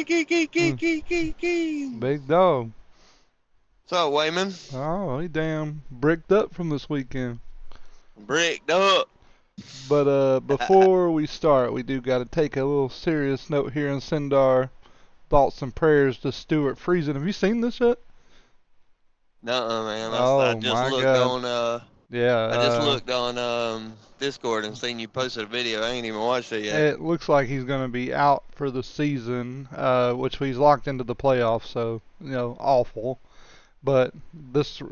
Mm, big dog. What's up, Wayman? Oh, he damn bricked up from this weekend. Bricked up. But before we start, we do got to take a little serious note here and send our thoughts and prayers to Stewart Friesen. Have you seen this yet? Nuh-uh, man. I Oh just my looked God. on Yeah, Discord and seen you posted a video. I ain't even watched it yet. it looks like he's going to be out for the season, which he's locked into the playoffs, so, awful. But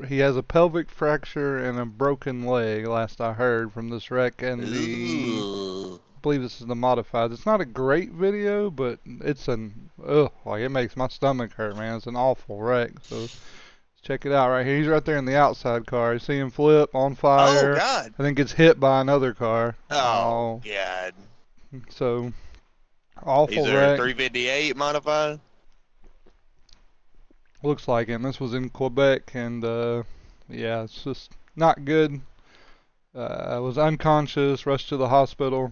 he has a pelvic fracture and a broken leg, last I heard from this wreck, and Ooh. I believe this is the modifieds. It's not a great video, but it's it makes my stomach hurt, man. It's an awful wreck. So let's check it out right here. He's right there in the outside car. You see him flip on Oh fire, God. and then gets hit by another car. Oh Oh, God. so These awful are wreck. 358 modified. Looks like it. And this was in Quebec, and yeah, it's just not good. Was unconscious, rushed to the hospital,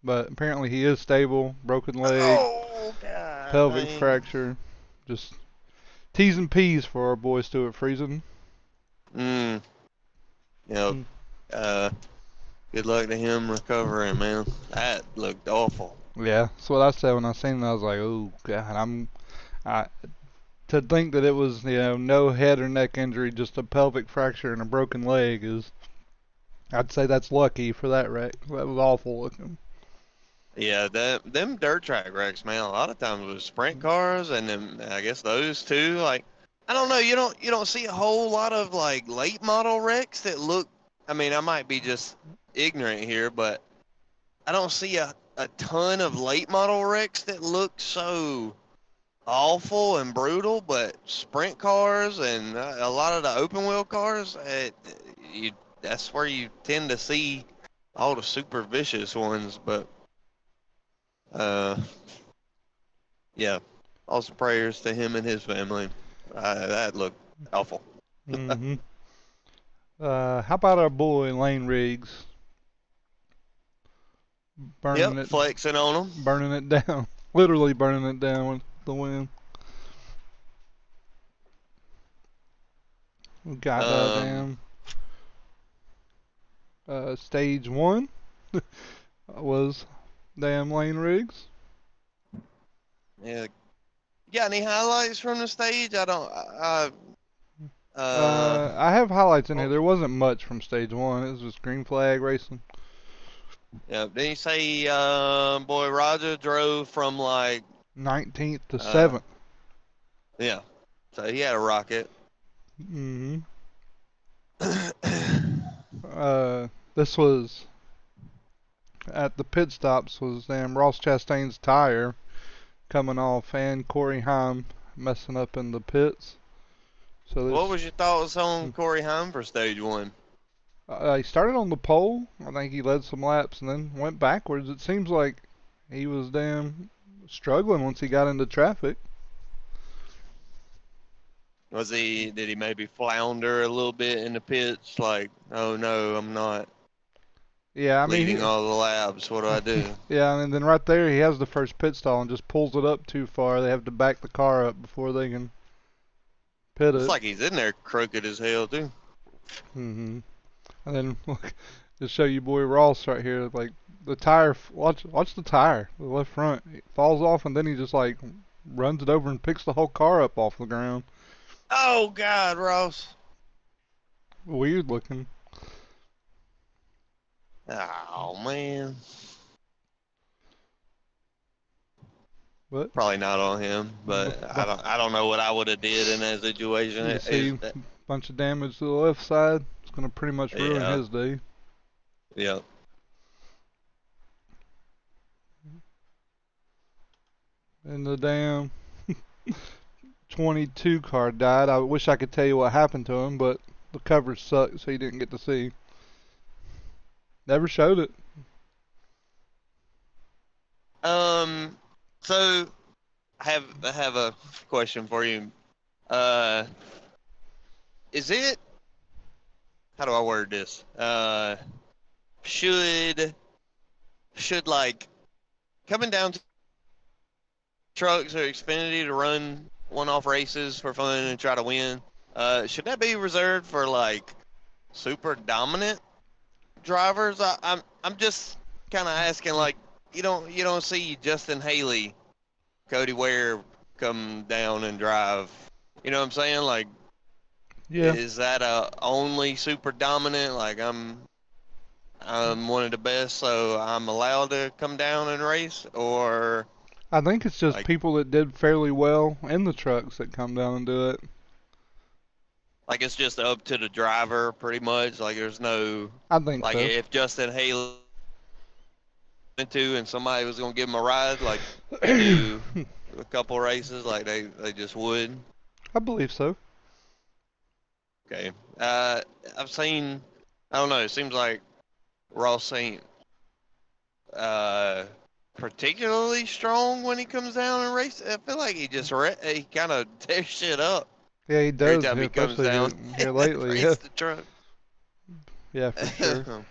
but apparently he is stable. Broken leg, Oh God. pelvic Dang. fracture. Just T's and P's for our boy Stewart Friesen. Mm. You know. Mm. Uh. Good luck to him recovering, man. That looked awful. Yeah, that's what I said when I seen it. I was like, oh God, I to think that it was no head or neck injury, just a pelvic fracture and a broken leg is. I'd say that's lucky for that wreck. That was awful looking. Yeah, them dirt track wrecks, man. A lot of times with sprint cars, and then I guess those too. Like, I don't know. You don't see a whole lot of like late model wrecks that look. I mean, I might be just ignorant here, but I don't see a ton of late model wrecks that look so awful and brutal. But sprint cars and a lot of the open wheel cars, that's where you tend to see all the super vicious ones. But uh, yeah, also prayers to him and his family. That looked awful. Hmm. How about our boy Lane Riggs burning Yep, it, flexing on them. burning it down, literally burning it down with the wind. We got Um, damn stage one was damn Lane Riggs. yeah. Got any highlights from the stage? I don't. Uh, I have highlights in here. oh, There wasn't much from stage one. It was just green flag racing. yeah. Did he say, boy, Roger drove from like, 19th to uh, 7th. yeah. So he had a rocket. Hmm. This was at the pit stops was damn Ross Chastain's tire coming off and Corey Heim messing up in the pits. So What this was your thoughts on Corey Haim for stage one? he started on the pole. I think he led some laps and then went backwards. It seems like he was damn struggling once he got into traffic. Did he maybe flounder a little bit in the pits? Like, oh no, I'm not Yeah, I leading mean all the laps. What do I do? yeah, and then right there he has the first pit stall and just pulls it up too far. They have to back the car up before they can pit Looks it. like he's in there crooked as hell too. Hmm. And then look, just show you boy Ross right here. Like the tire, watch the tire, the left front. It falls off and then he just like runs it over and picks the whole car up off the ground. Oh God, Ross. Weird looking. Oh man. But Probably not on him, but I don't know what I would have did in that situation. you see a bunch of damage to the left side. It's gonna pretty much ruin Yeah, his day. yeah. And the damn 22 car died. I wish I could tell you what happened to him, but the coverage sucked, so you didn't get to see. Never showed it. So I have a question for you. Uh, is it? How do I word this? Should like coming down trucks or Xfinity to run one-off races for fun and try to win, should that be reserved for like super dominant drivers? I'm just kind of asking, like, you don't see Justin Haley, Cody Ware come down and drive. You know what I'm saying? Like, Yeah, is that only super dominant? Like, I'm one of the best, so I'm allowed to come down and race, or I think it's just like people that did fairly well in the trucks that come down and do it. like it's just up to the driver pretty much. Like, there's no, I think like, so. if Justin Haley went to and somebody was gonna give him a ride, like they do a couple races, like they just would. I believe so. Okay. I've seen. I don't know. It seems like Ross ain't uh particularly strong when he comes down and races. I feel like he kind of tears shit up Yeah, he every does, time he comes especially down here and lately. Yeah, race the truck. yeah, for sure.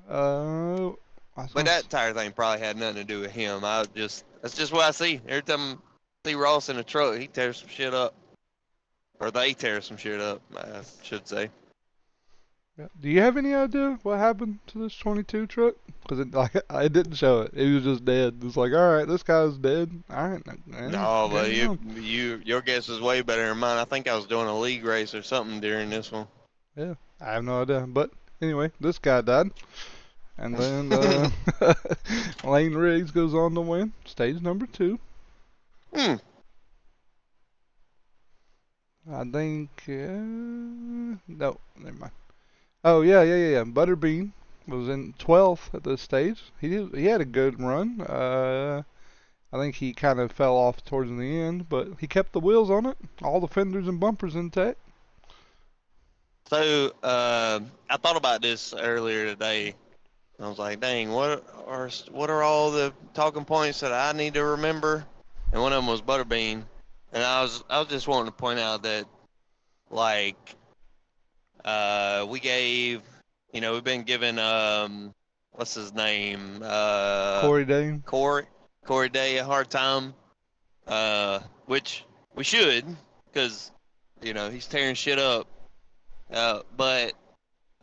Uh, I was But gonna that tire thing probably had nothing to do with him. That's just what I see. Every time I see Ross in a truck, he tears some shit up. Or they tear some shit up, I should say. yeah. Do you have any idea what happened to this 22 truck? Because it like I didn't show it. It was just dead. It's like, all right, this guy's dead. All right, No, but game on. your guess is way better than mine. I think I was doing a league race or something during this one. Yeah, I have no idea. But anyway, this guy died, and then Lane Riggs goes on to win stage number 2. Hmm. I think no, never mind. Oh yeah. Butterbean was in 12th at this stage. He had a good run. I think he kind of fell off towards the end, but he kept the wheels on it, all the fenders and bumpers intact. So I thought about this earlier today. I was like, dang, what are all the talking points that I need to remember? And one of them was Butterbean, and I was just wanting to point out that, like, we gave, we've been giving what's his name, Corey Dane. Corey Day a hard time, which we should, because he's tearing shit up. But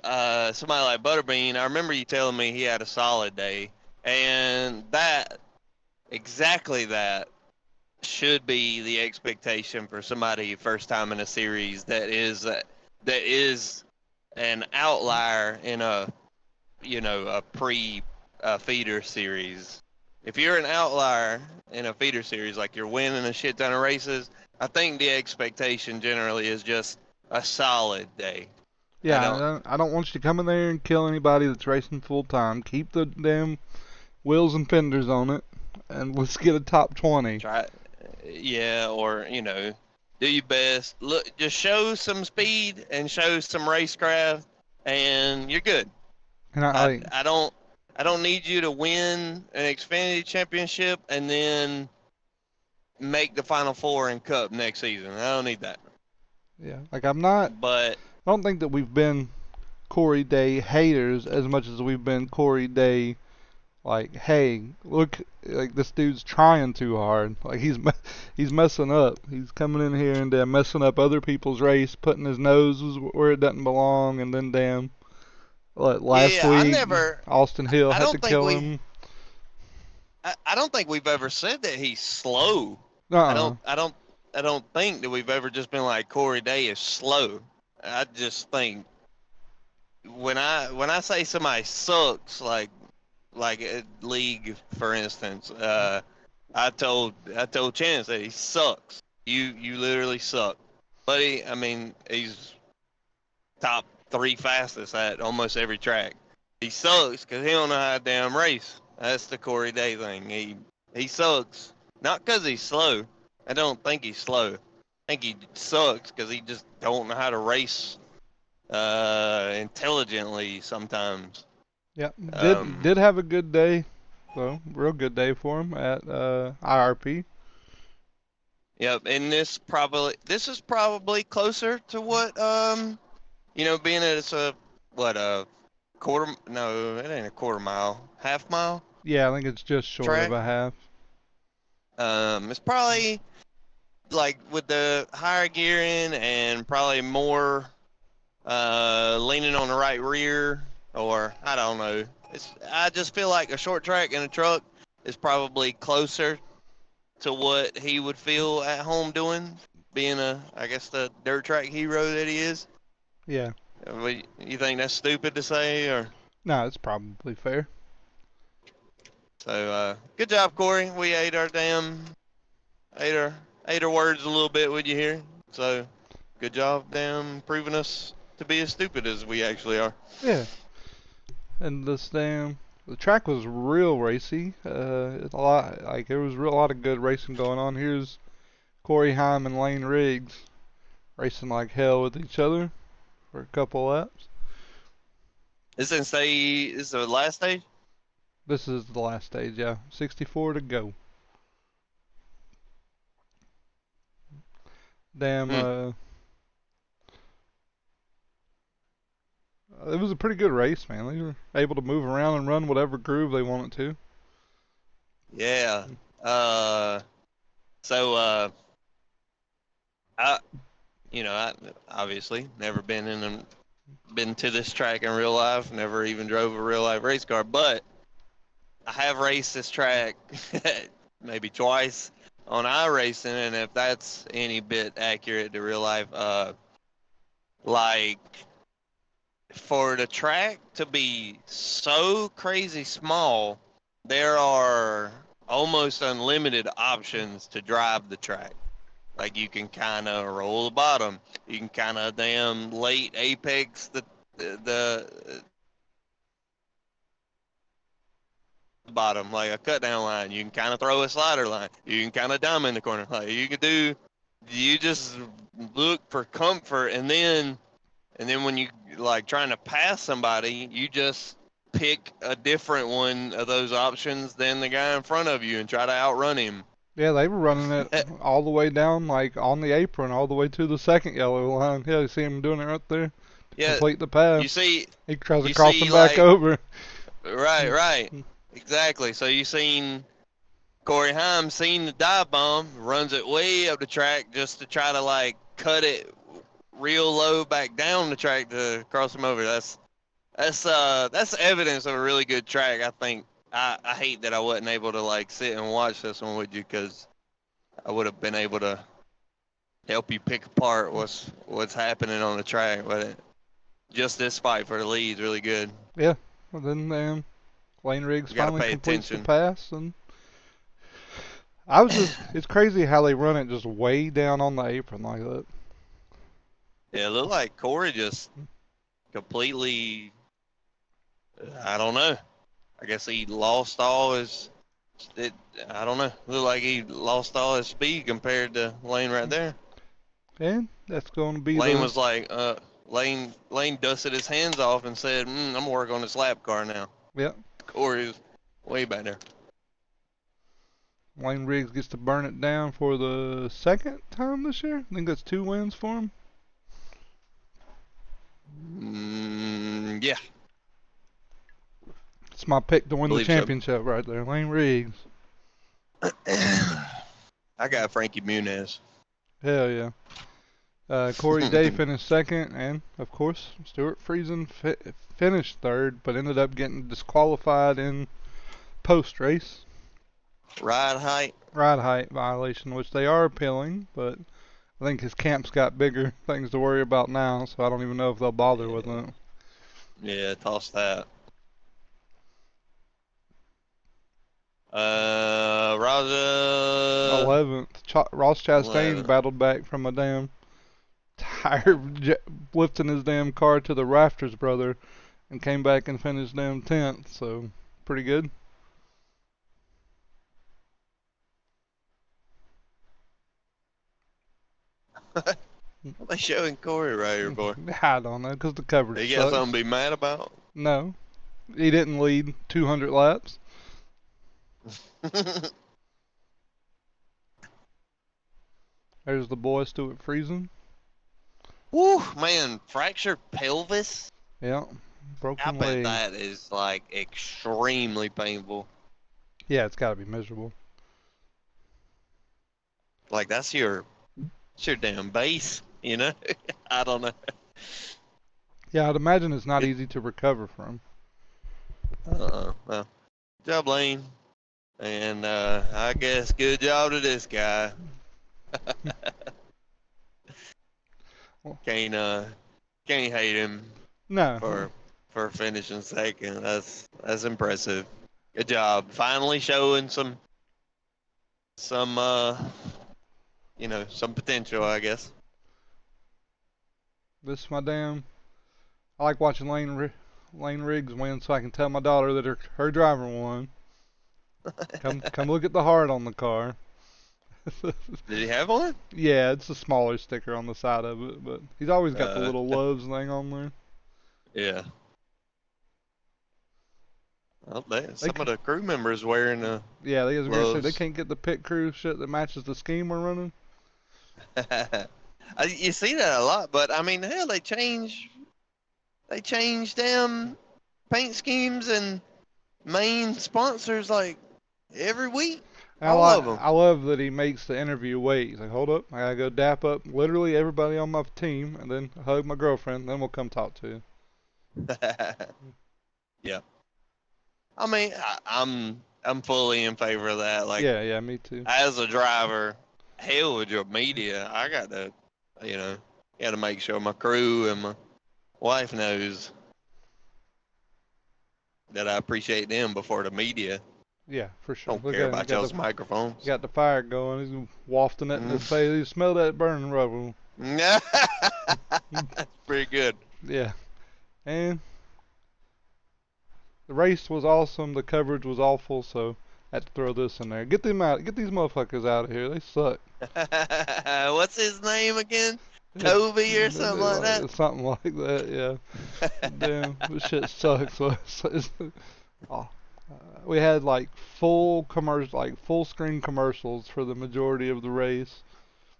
somebody like Butterbean, I remember you telling me he had a solid day, and exactly that should be the expectation for somebody first time in a series that is an outlier in a pre feeder series. If you're an outlier in a feeder series, like you're winning a shit ton of races, I think the expectation generally is just a solid day. I Yeah, don't I don't want you to come in there and kill anybody that's racing full time. Keep the damn wheels and fenders on it, and let's get a top 20. try, yeah, or do your best. Look, just show some speed and show some racecraft, and you're good. And I I like, I don't I don't need you to win an Xfinity championship and then make the Final Four and Cup next season. I don't need that. yeah, like I'm not. But I don't think that we've been Corey Day haters as much as we've been Corey Day like, hey, look, like this dude's trying too hard. Like he's messing up. He's coming in here and messing up other people's race, putting his nose where it doesn't belong, and then damn, like last yeah, I week never. Austin Hill I had to don't think kill we. him. I don't think we've ever said that he's slow. I Uh-uh. don't. I don't. I don't think that we've ever just been like Corey Day is slow. I just think when I say somebody sucks, like a league, for instance, I told Chance that he sucks. You literally suck. But I mean, he's top 3 fastest at almost every track. He sucks because he don't know how to damn race. That's the Corey Day thing. He sucks not because he's slow. I don't think he's slow. I think he sucks because he just don't know how to race intelligently sometimes. Yeah, did Um, did have a good day, so real good day for him at IRP. Yep, and this is probably closer to what being that it's a quarter, no, it ain't a quarter mile, half mile Yeah, I think it's just short of track. a half. It's probably like with the higher gearing and probably more leaning on the right rear, or I don't know. I just feel like a short track in a truck is probably closer to what he would feel at home doing, being I guess the dirt track hero that he is. Yeah. You think that's stupid to say, or? No, it's probably fair. So good job, Corey. We ate our words a little bit with you here. So good job, damn, proving us to be as stupid as we actually are. Yeah. And the track was real racy. It's a lot like there was a lot of good racing going on. Here's Corey Heim and Lane Riggs racing like hell with each other for a couple laps. This is the last stage. This is the last stage, yeah. 64 to go. Damn, Hmm. it was a pretty good race, man. They were able to move around and run whatever groove they wanted to. Yeah. Uh. So I I obviously never been to this track in real life. Never even drove a real life race car, but I have raced this track maybe twice on iRacing, and if that's any bit accurate to real life, like for the track to be so crazy small, there are almost unlimited options to drive the track. Like you can kind of roll the bottom, you can kind of damn late apex the bottom like a cut down line. You can kind of throw a slider line. You can kind of diamond the corner. Like you just look for comfort, and then when you like trying to pass somebody, you just pick a different one of those options than the guy in front of you and try to outrun him. Yeah, they were running it all the way down, like on the apron, all the way to the second yellow line. Yeah, you see him doing it right there to Yeah, complete the you pass. see, He tries to you cross see, him back like over. right, exactly. So you seen Corey Haim seen the dive bomb, runs it way up the track just to try to like cut it real low back down the track to cross him over. That's evidence of a really good track. I think I hate that I wasn't able to like sit and watch this one with you because I would have been able to help you pick apart what's happening on the track. But just this fight for the lead is really good. Yeah, well, then Lane Riggs You got to finally pay completes the attention. pass, and it's crazy how they run it just way down on the apron like that. Yeah, it looked like Corey just completely. I don't know. I guess he lost all his. It, I don't know. Looked like he lost all his speed compared to Lane right there. And that's going to be Lane the was like, Lane dusted his hands off and said, "I'm gonna work on this lap car now." yeah. Corey's way back there. Lane Riggs gets to burn it down for the second time this year. I think that's 2 wins for him. Yeah, It's my pick to win the believe so. championship right there. Lane Riggs. I got Frankie Muniz. Hell yeah. Corey Day finished second, and of course Stewart Friesen finished third, but ended up getting disqualified in post race. Ride height. Ride height violation, which they are appealing, but I think his camp's got bigger things to worry about now, so I don't even know if they'll bother with Yeah, it. yeah, toss that. Raja 11th, Ross Chastain 11. battled back from a damn tire lifting his damn car to the rafters, brother, and came back and finished damn 10th, so pretty good. What they showing Corey right here, boy? I don't know, because the coverage He got sucks. something to be mad about? No, he didn't lead 200 laps. There's the boy Stewart Friesen. Woo, man, fractured pelvis? Yeah, I broken bet leg. that is like extremely painful. Yeah, it's got to be miserable. Like that's your damn base, you know? I don't know. Yeah, I'd imagine it's not Good. easy to recover from. Well, good job, Lane. And I guess good job to this guy. Well, Can't hate him no, for finishing second. That's impressive. Good job. Finally showing some some potential, I guess. this is my damn. I like watching Lane Riggs win, so I can tell my daughter that her driver won. Come look at the heart on the car. Did he have one? Yeah, it's a smaller sticker on the side of it, but he's always got the Uh, little loves thing on there. yeah. Well, They some of the crew members wearing Yeah, they was gonna say they gloves. can't get the pit crew shit that matches the scheme we're running. You see that a lot, but I mean, hell, they change damn paint schemes and main sponsors like every week. All of them. I love that he makes the interview wait. He's like, hold up, I gotta go dap up literally everybody on my team, and then hug my girlfriend, then we'll come talk to you. Yeah. I mean, I'm fully in favor of that. Like, Yeah, me too. as a driver, hell with your media, I got to, you know, got to make sure my crew and my wife knows that I appreciate them before the media. Yeah, for sure. Don't Look care at him, about y'all's microphones. got the fire going. He's wafting it in his face. You smell that burning rubber. That's pretty good. Yeah, and the race was awesome. The coverage was awful. So I had to throw this in there. Get them out. Get these motherfuckers out of here. They suck. What's his name again? Toby or something like that? Something like that. Yeah. Damn, this shit sucks. Oh, we had like full screen commercials for the majority of the race.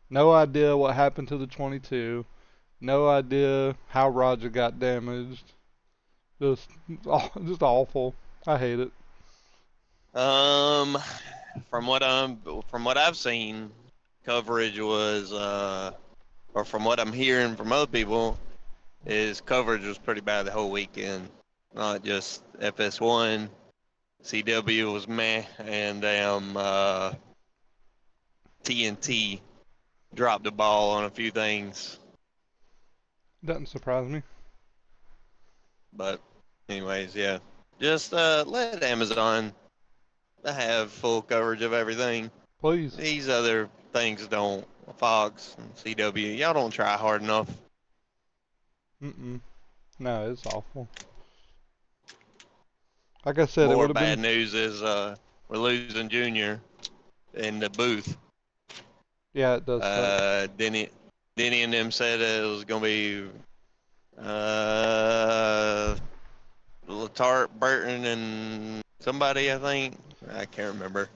No idea what happened to the 22. No idea how Roger got damaged. Just, just awful. I hate it. Um, from what I've seen, coverage was or from what I'm hearing from other people, is coverage was pretty bad the whole weekend. Not just FS1, CW was meh, and TNT dropped the ball on a few things. Doesn't surprise me. But anyways, yeah, just let Amazon have full coverage of everything. Please. These other things don't. Fox and CW, y'all don't try hard enough. No, it's awful. Like I said, it More would have bad been. news is we're losing Junior in the booth. Yeah, it does suck. Denny and them said it was gonna be Latart, Burton, and somebody. I think I can't remember.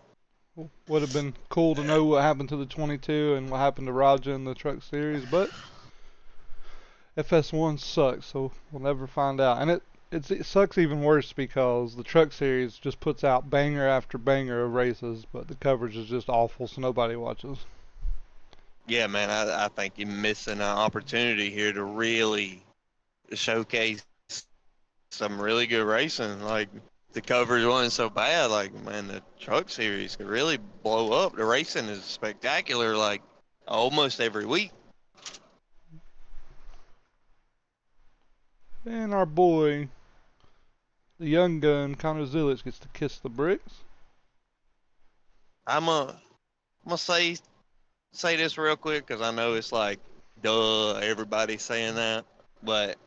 Would have been cool to know what happened to the 22 and what happened to Raja in the Truck Series, but FS1 sucks, so we'll never find out. And it sucks even worse because the Truck Series just puts out banger after banger of races, but the coverage is just awful, so nobody watches. Yeah, man, I think you're missing an opportunity here to really showcase some really good racing. Like, the coverage wasn't so bad. Like, man, the Truck Series could really blow up. The racing is spectacular, like, almost every week. And our boy, the young gun, Connor Zilich, gets to kiss the bricks. I'm gonna say this real quick because I know it's like, duh, everybody's saying that. But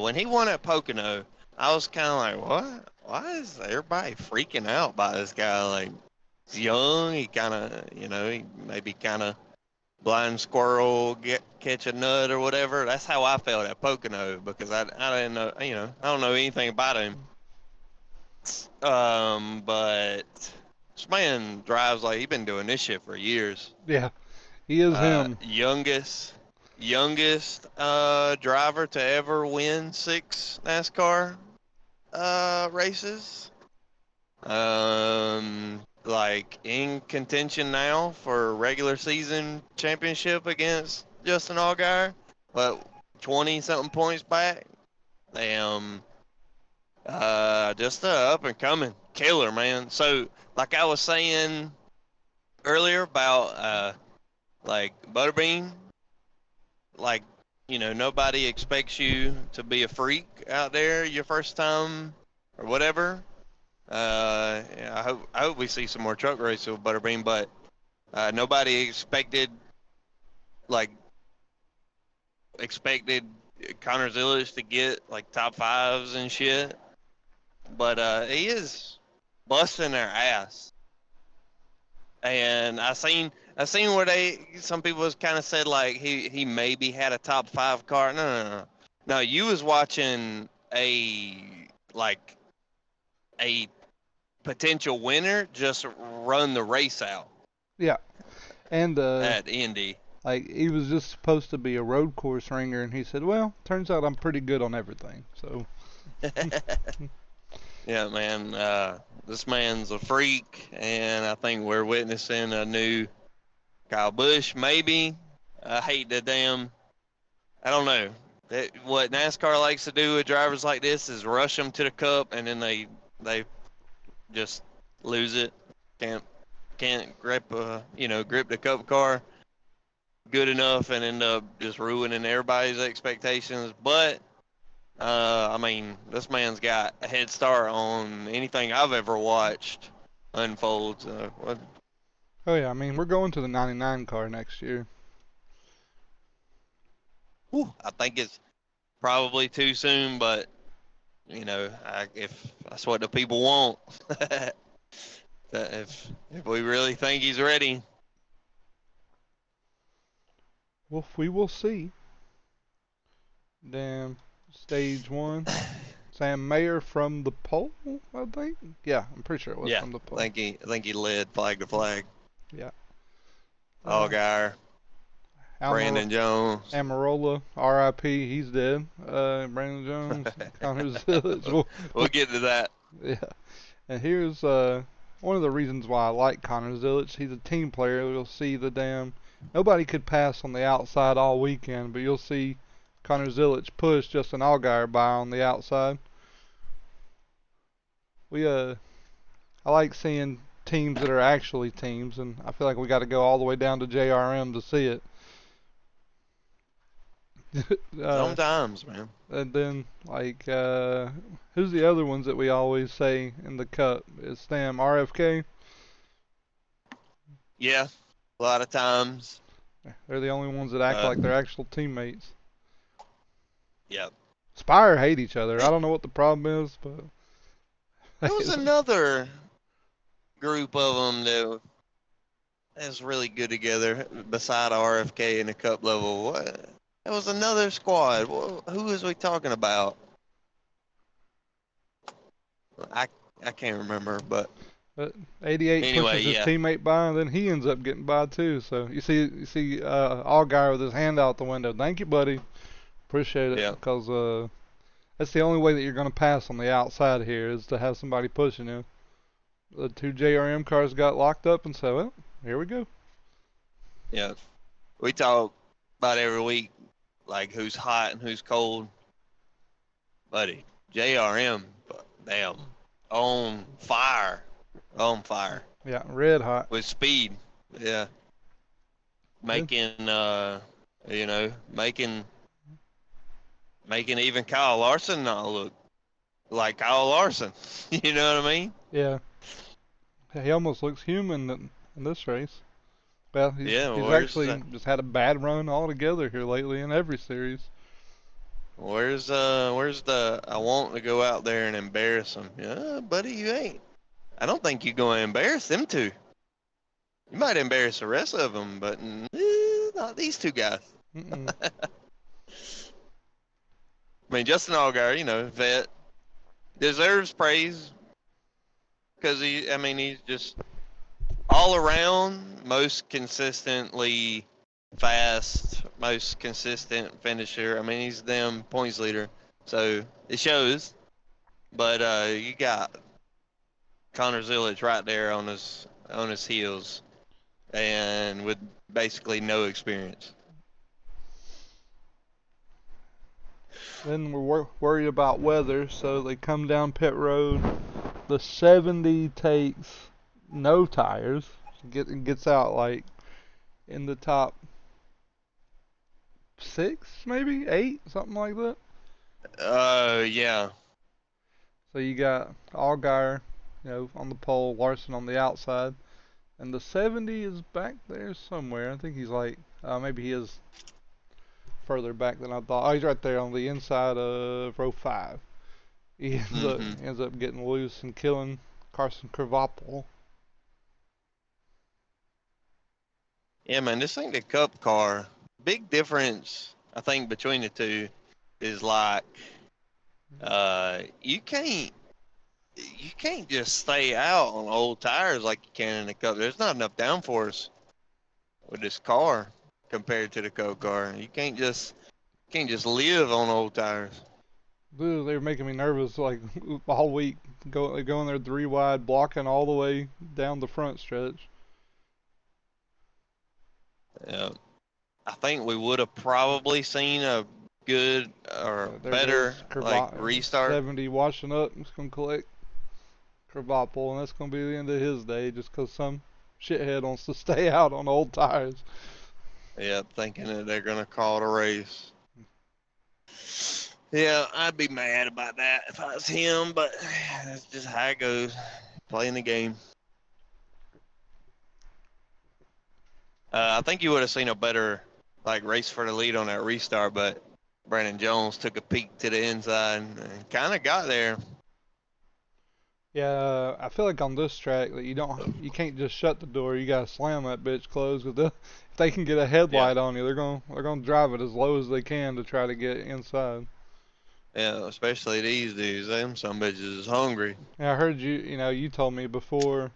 when he won at Pocono, I was kind of like, what? Why is everybody freaking out by this guy? Like, he's young. He kind of, he maybe kind of blind squirrel catch a nut or whatever. That's how I felt at Pocono because I didn't know, I don't know anything about him. But this man drives like he's been doing this shit for years. Yeah, he is him. Youngest driver to ever win 6 NASCAR races. like in contention now for regular season championship against Justin Allgaier, but 20 something points back. Damn, just up and coming killer, man. So like I was saying earlier about like Butterbean, like nobody expects you to be a freak out there your first time or whatever. Yeah, I hope we see some more truck races with Butterbean, but nobody like expected Connor Zillage to get like top fives and shit, but he is busting their ass. And I seen where some people was kind of said like he maybe had a top five car. No. You was watching like a potential winner just run the race out Yeah, and at Indy. like he was just supposed to be a road course ringer, and he said, "Well, turns out I'm pretty good on everything." So Yeah, man. This man's a freak, and I think we're witnessing a new Kyle Busch. Maybe. I hate the damn. I don't know. What NASCAR likes to do with drivers like this is rush them to the cup, and then they just lose it. Can't grip the cup car good enough, and end up just ruining everybody's expectations. But I mean, this man's got a head start on anything I've ever watched unfold. oh yeah, I mean we're going to the '99 car next year. I think it's probably too soon, but if that's what the people want, if we really think he's ready. Well, we will see. Damn, stage one. Sam Mayer from the pole, I think. Yeah, I'm pretty sure it was Yeah, from the pole. I think he led flag to flag. Yeah. Allgaier, Brandon Jones. Amarola, R.I.P. He's dead. Brandon Jones, Connor Zillage. We'll get to that. Yeah. And here's one of the reasons why I like Connor Zillage. He's a team player. You'll see the damn nobody could pass on the outside all weekend, but you'll see Connor Zillage push Justin Allgaier by on the outside. I like seeing teams that are actually teams, and I feel like we got to go all the way down to JRM to see it. Sometimes, man. And then, like, who's the other ones that we always say in the cup? It's them, RFK. Yeah, a lot of times. They're the only ones that act like they're actual teammates. Yep. Spire hate each other. I don't know what the problem is, but There was another group of them that is really good together beside RFK in the cup level. What? There was another squad. Who was we talking about? I can't remember, but 88 anyway, pushes his yeah. teammate by, and then he ends up getting by too. So you see Allgaier with his hand out the window. Thank you, buddy. Appreciate it. Yeah. Because that's the only way that you're going to pass on the outside here is to have somebody pushing you. The two JRM cars got locked up and said, well, here we go. Yeah. We talk about every week, like who's hot and who's cold. Buddy, JRM, damn, on fire. On fire. Yeah, red hot. With speed. Yeah. Making making even Kyle Larson not look like Kyle Larson. You know what I mean? Yeah. He almost looks human in this race. Well, he's actually just had a bad run altogether here lately in every series. Where's the I want to go out there and embarrass him? Yeah, buddy, you ain't. I don't think you're going to embarrass them two. You might embarrass the rest of them, but not these two guys. I mean, Justin Allgaier, vet, deserves praise because he's just all around most consistently fast, most consistent finisher. I mean, he's the damn points leader, so it shows. But you got Connor Zillage right there on his on his heels and with basically no experience. Then we're worried about weather, so they come down pit road. The 70 takes no tires. Gets out like in the top 6, maybe 8, something like that. Yeah. So you got Allgaier, on the pole, Larson on the outside, and the 70 is back there somewhere. I think he's like, maybe he is further back than I thought. Oh, he's right there on the inside of row 5. He ends up getting loose and killing Carson Kravatpol. Yeah, man, this ain't the Cup car. Big difference, I think, between the two is like, you can't just stay out on old tires like you can in the Cup. There's not enough downforce with this car compared to the Cup car. You can't just live on old tires. Dude, they were making me nervous like all week. Going there 3 wide, blocking all the way down the front stretch. Yeah, I think we would have probably seen a good or There better goes like restart. 70 washing up. It's gonna collect Kravatpol, and that's gonna be the end of his day, just 'cause some shithead wants to stay out on old tires. Yeah, thinking that they're gonna call it a race. Yeah, I'd be mad about that if I was him, but that's just how it goes. Playing the game. I think you would have seen a better like race for the lead on that restart, but Brandon Jones took a peek to the inside and kind of got there. Yeah, I feel like on this track that you can't just shut the door. You gotta slam that bitch closed. 'Cause if they can get a headlight on you, they're gonna drive it as low as they can to try to get inside. Yeah, especially these dudes. Them some bitches is hungry. Yeah, I heard you told me before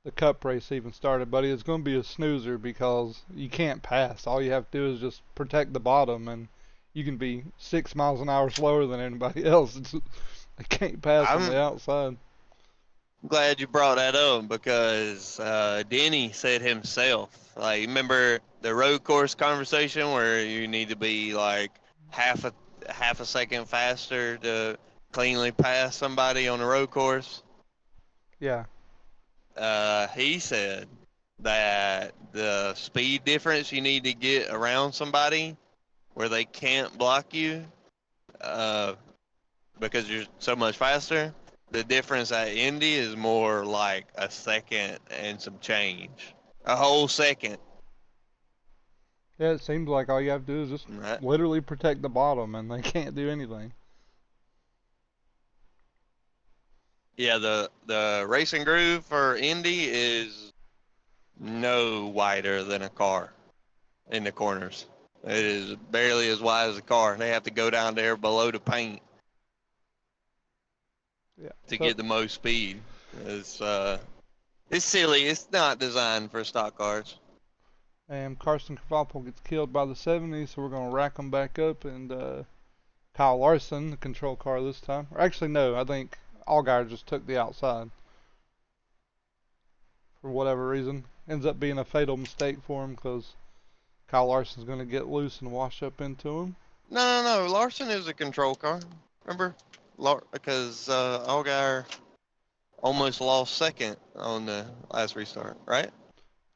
the Cup race even started, buddy. It's gonna be a snoozer because you can't pass. All you have to do is just protect the bottom, and you can be 6 miles an hour slower than anybody else. They can't pass on the outside. I'm glad you brought that up because Denny said himself, like, remember the road course conversation where you need to be like half a second faster to cleanly pass somebody on the road course? Yeah. He said that the speed difference you need to get around somebody where they can't block you because you're so much faster, the difference at Indy is more like a second and some change. A whole second. Yeah, it seems like all you have to do is just Right. literally protect the bottom, and they can't do anything. Yeah, the racing groove for Indy is no wider than a car in the corners. It is barely as wide as a car. They have to go down there below the paint to get the most speed. It's silly. It's not designed for stock cars. And Carson Kravatpol gets killed by the 70, so we're going to rack them back up. And Kyle Larson, the control car this time. Or actually, no, I think Allgaier just took the outside. For whatever reason. Ends up being a fatal mistake for him because Kyle Larson's going to get loose and wash up into him. No. Larson is a control car. Remember? Because Allgaier almost lost second on the last restart, right?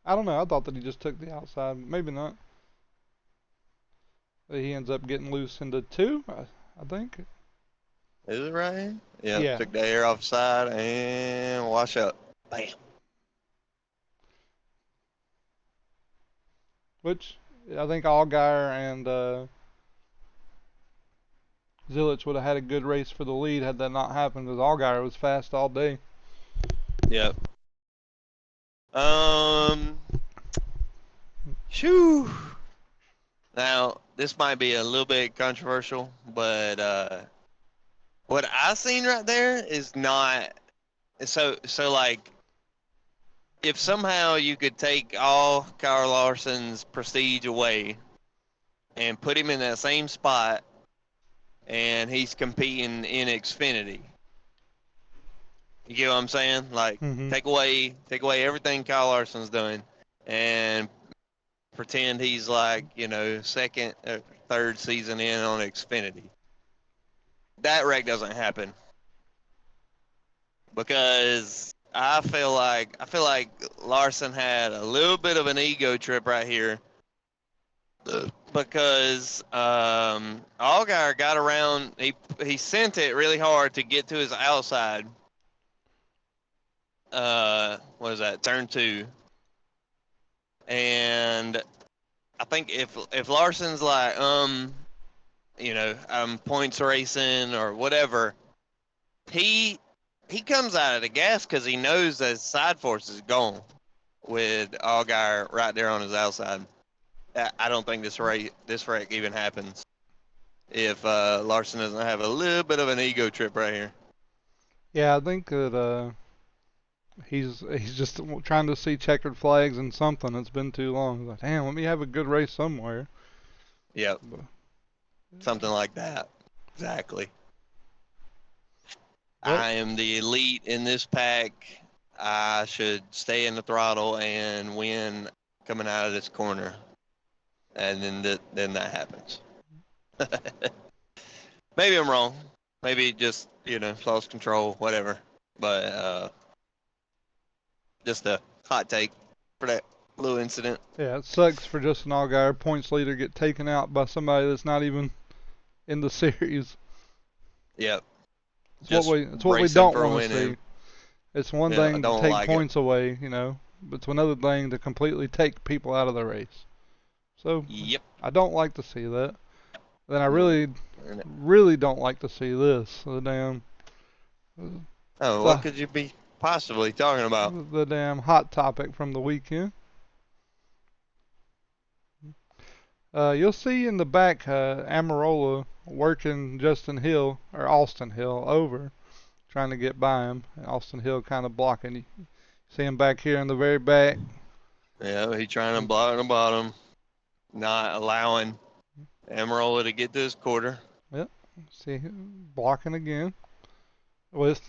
I don't know. I thought that he just took the outside. Maybe not. But he ends up getting loose into 2, I think. Is it right? Yeah. Took the air off the side and wash up. Bam. Which I think Allgaier and Zilich would have had a good race for the lead had that not happened, because Allgaier was fast all day. Yep. Shoo. Now, this might be a little bit controversial, but what I seen right there is not so like if somehow you could take all Kyle Larson's prestige away and put him in that same spot and he's competing in Xfinity, You get what I'm saying? Like, Hmm. take away everything Kyle Larson's doing, and pretend he's like, second or third season in on Xfinity. That wreck doesn't happen because I feel like Larson had a little bit of an ego trip right here because Allgaier got around. He sent it really hard to get to his outside. What is that? Turn 2. And I think if Larson's like, I'm points racing or whatever, he comes out of the gas because he knows that his side force is gone with Allgaier right there on his outside. I don't think this wreck even happens if Larson doesn't have a little bit of an ego trip right here. Yeah, I think that he's just trying to see checkered flags in something. It's been too long. He's like, damn, let me have a good race somewhere. Yep, But, something like that. Exactly. but I am the elite in this pack. I should stay in the throttle and win coming out of this corner. And then that happens. Maybe I'm wrong. Maybe just, lost control, whatever. But just a hot take for that little incident. yeah, it sucks for Justin Allgaier, points leader, get taken out by somebody that's not even in the series. Yep. It's Just what we racing don't for want to see. winning. It's one Yeah, I thing to don't take like it. points away, but it's another thing to completely take people out of the race. So Yep. I don't like to see that. Then I No. really don't like to see this. Oh, what The, could you be possibly talking about? the damn hot topic from the weekend. You'll see in the back Amarola working Justin Hill or Austin Hill over, trying to get by him. And Austin Hill kind of blocking. You see him back here in the very back. Yeah, he trying to block the bottom, not allowing Amarola to get to his quarter. Yep. See blocking again with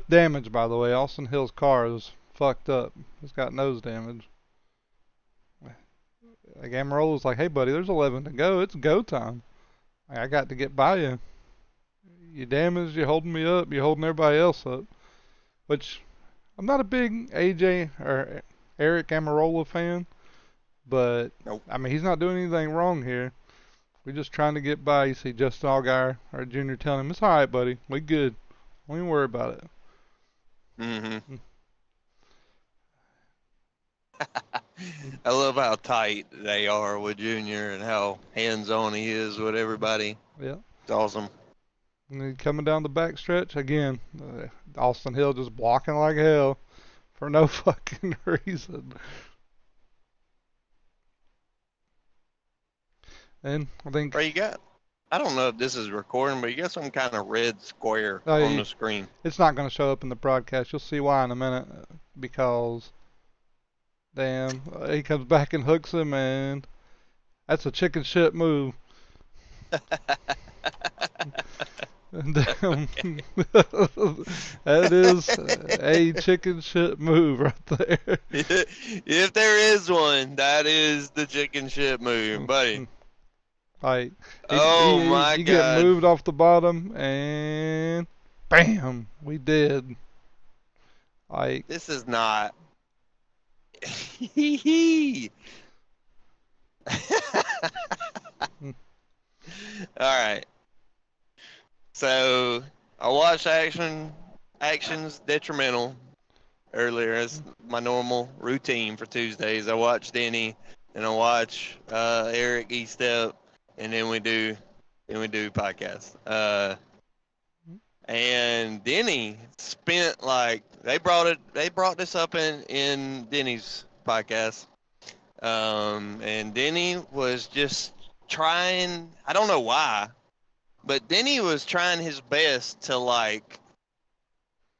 damage, by the way. Austin Hill's car is fucked up. It's got nose damage. Like Amarola's like, hey buddy, there's 11 to go. It's go time. I got to get by you. You damaged. You're holding me up. You're holding everybody else up. Which I'm not a big AJ or Eric Amarola fan, but Nope. I mean he's not doing anything wrong here. We're just trying to get by. You see Justin Allgaier, our junior, telling him it's all right, buddy. We good. Don't even worry about it. Mm-hmm. Mm. I love how tight they are with Junior and how hands-on he is with everybody. Yeah. It's awesome. And then coming down the back stretch again, Austin Hill just blocking like hell for no fucking reason. And I think, Or you got, I don't know if this is recording, but you got some kind of red square oh, on the screen. it's not going to show up in the broadcast. You'll see why in a minute. Because, damn, he comes back and hooks him, and that's a chicken shit move. Damn. That is a chicken shit move right there. If there is one, that is the chicken shit move, buddy. Like, Oh my you get God. moved off the bottom, and bam, we did. Like, This is not. All right. So I watched Actions Detrimental earlier as my normal routine for Tuesdays. I watch Denny and I watch Eric E Step, and then we do podcasts. And Denny spent like they brought this up in Denny's podcast. And Denny was just trying, I don't know why, but Denny was trying his best to like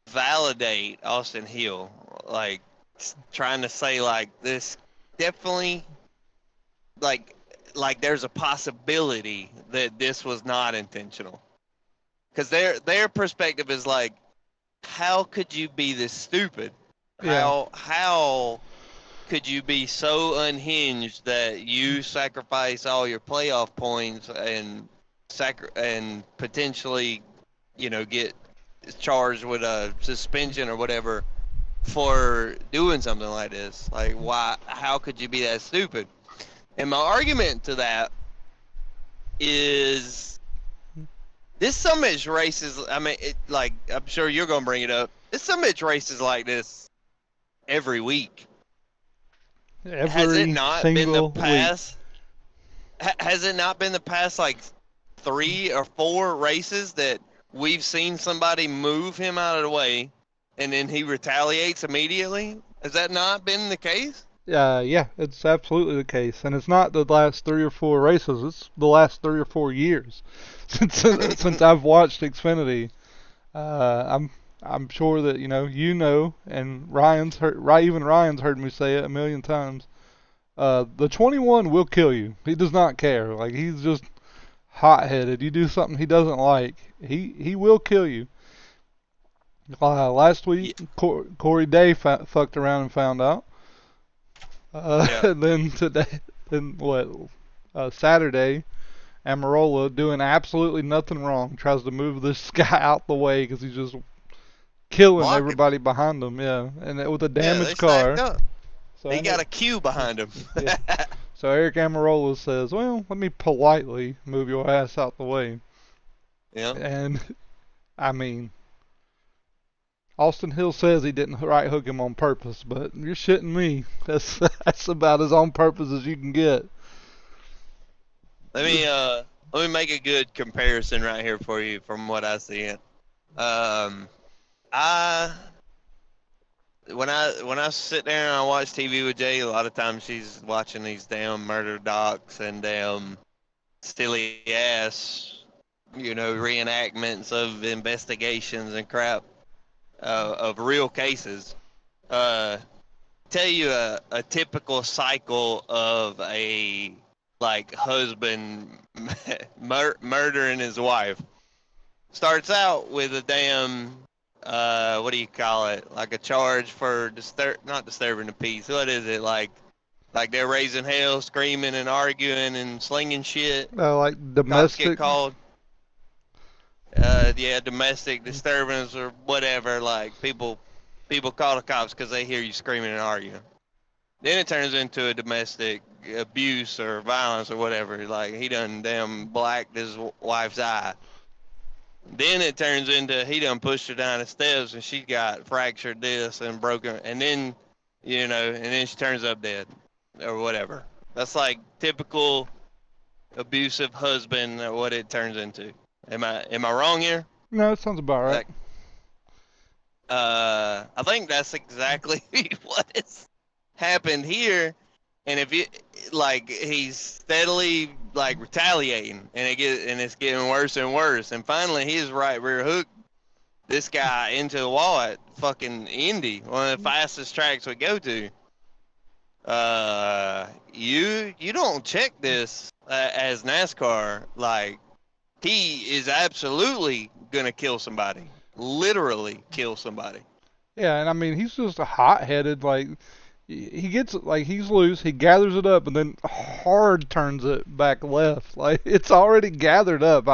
validate Austin Hill, like trying to say like this definitely like there's a possibility that this was not intentional. Because their perspective is like, how could you be this stupid? Yeah. How could you be so unhinged that you sacrifice all your playoff points and potentially, get charged with a suspension or whatever for doing something like this? Like, why? How could you be that stupid? And my argument to that is this summit races. I mean, I'm sure you're gonna bring it up. This summit races like this every week. Has it Every not been the single week. past? Has it not been the past like 3 or 4 races that we've seen somebody move him out of the way, and then he retaliates immediately? Has that not been the case? Yeah, it's absolutely the case, and it's not the last 3 or 4 races. It's the last 3 or 4 years since I've watched Xfinity. I'm sure that and even Ryan's heard me say it a million times. The 21 will kill you. He does not care. Like, he's just hot-headed. You do something he doesn't like, he will kill you. Last Yeah. week, Corey Day fucked around and found out. Yeah. And then today, Saturday, Amarola, doing absolutely nothing wrong, tries to move this guy out the way because he's just killing Blocking. everybody behind him. Yeah, and with a Yeah, they damaged car. stacked up. So He got a queue behind him. Yeah. So Eric Amarola says, "Well, let me politely move your ass out the way." Yeah. And I mean, Austin Hill says he didn't right hook him on purpose, but you're shitting me. That's about as on purpose as you can get. Let me make a good comparison right here for you from what I see. I when I sit there and I watch TV with Jay, a lot of times she's watching these damn murder docs and damn silly ass, reenactments of investigations and crap of real cases. Tell you a typical cycle of a husband murdering his wife. Starts out with a damn what do you call it? Like a charge for not disturbing the peace. What is it? Like they're raising hell, screaming and arguing and slinging shit. Like Cops domestic. get called. Yeah, domestic disturbance or whatever. Like people call the cops because they hear you screaming and arguing. Then it turns into a domestic abuse or violence or whatever. Like he done damn blacked his wife's eye. Then it turns into he done pushed her down the steps and she got fractured this and broken. And then, and then she turns up dead or whatever. That's like typical abusive husband or what it turns into. Am I wrong here? No, it sounds about right. I think that's exactly what has happened here. And if you he's steadily retaliating, and it's getting worse and worse. And finally, his right rear hook this guy into the wall at fucking Indy, one of the fastest tracks we go to. You don't check this as NASCAR. Like, he is absolutely gonna kill somebody, literally kill somebody. Yeah, and I mean, he's just a hot-headed, he gets, he's loose, he gathers it up, and then hard turns it back left. Like, it's already gathered up.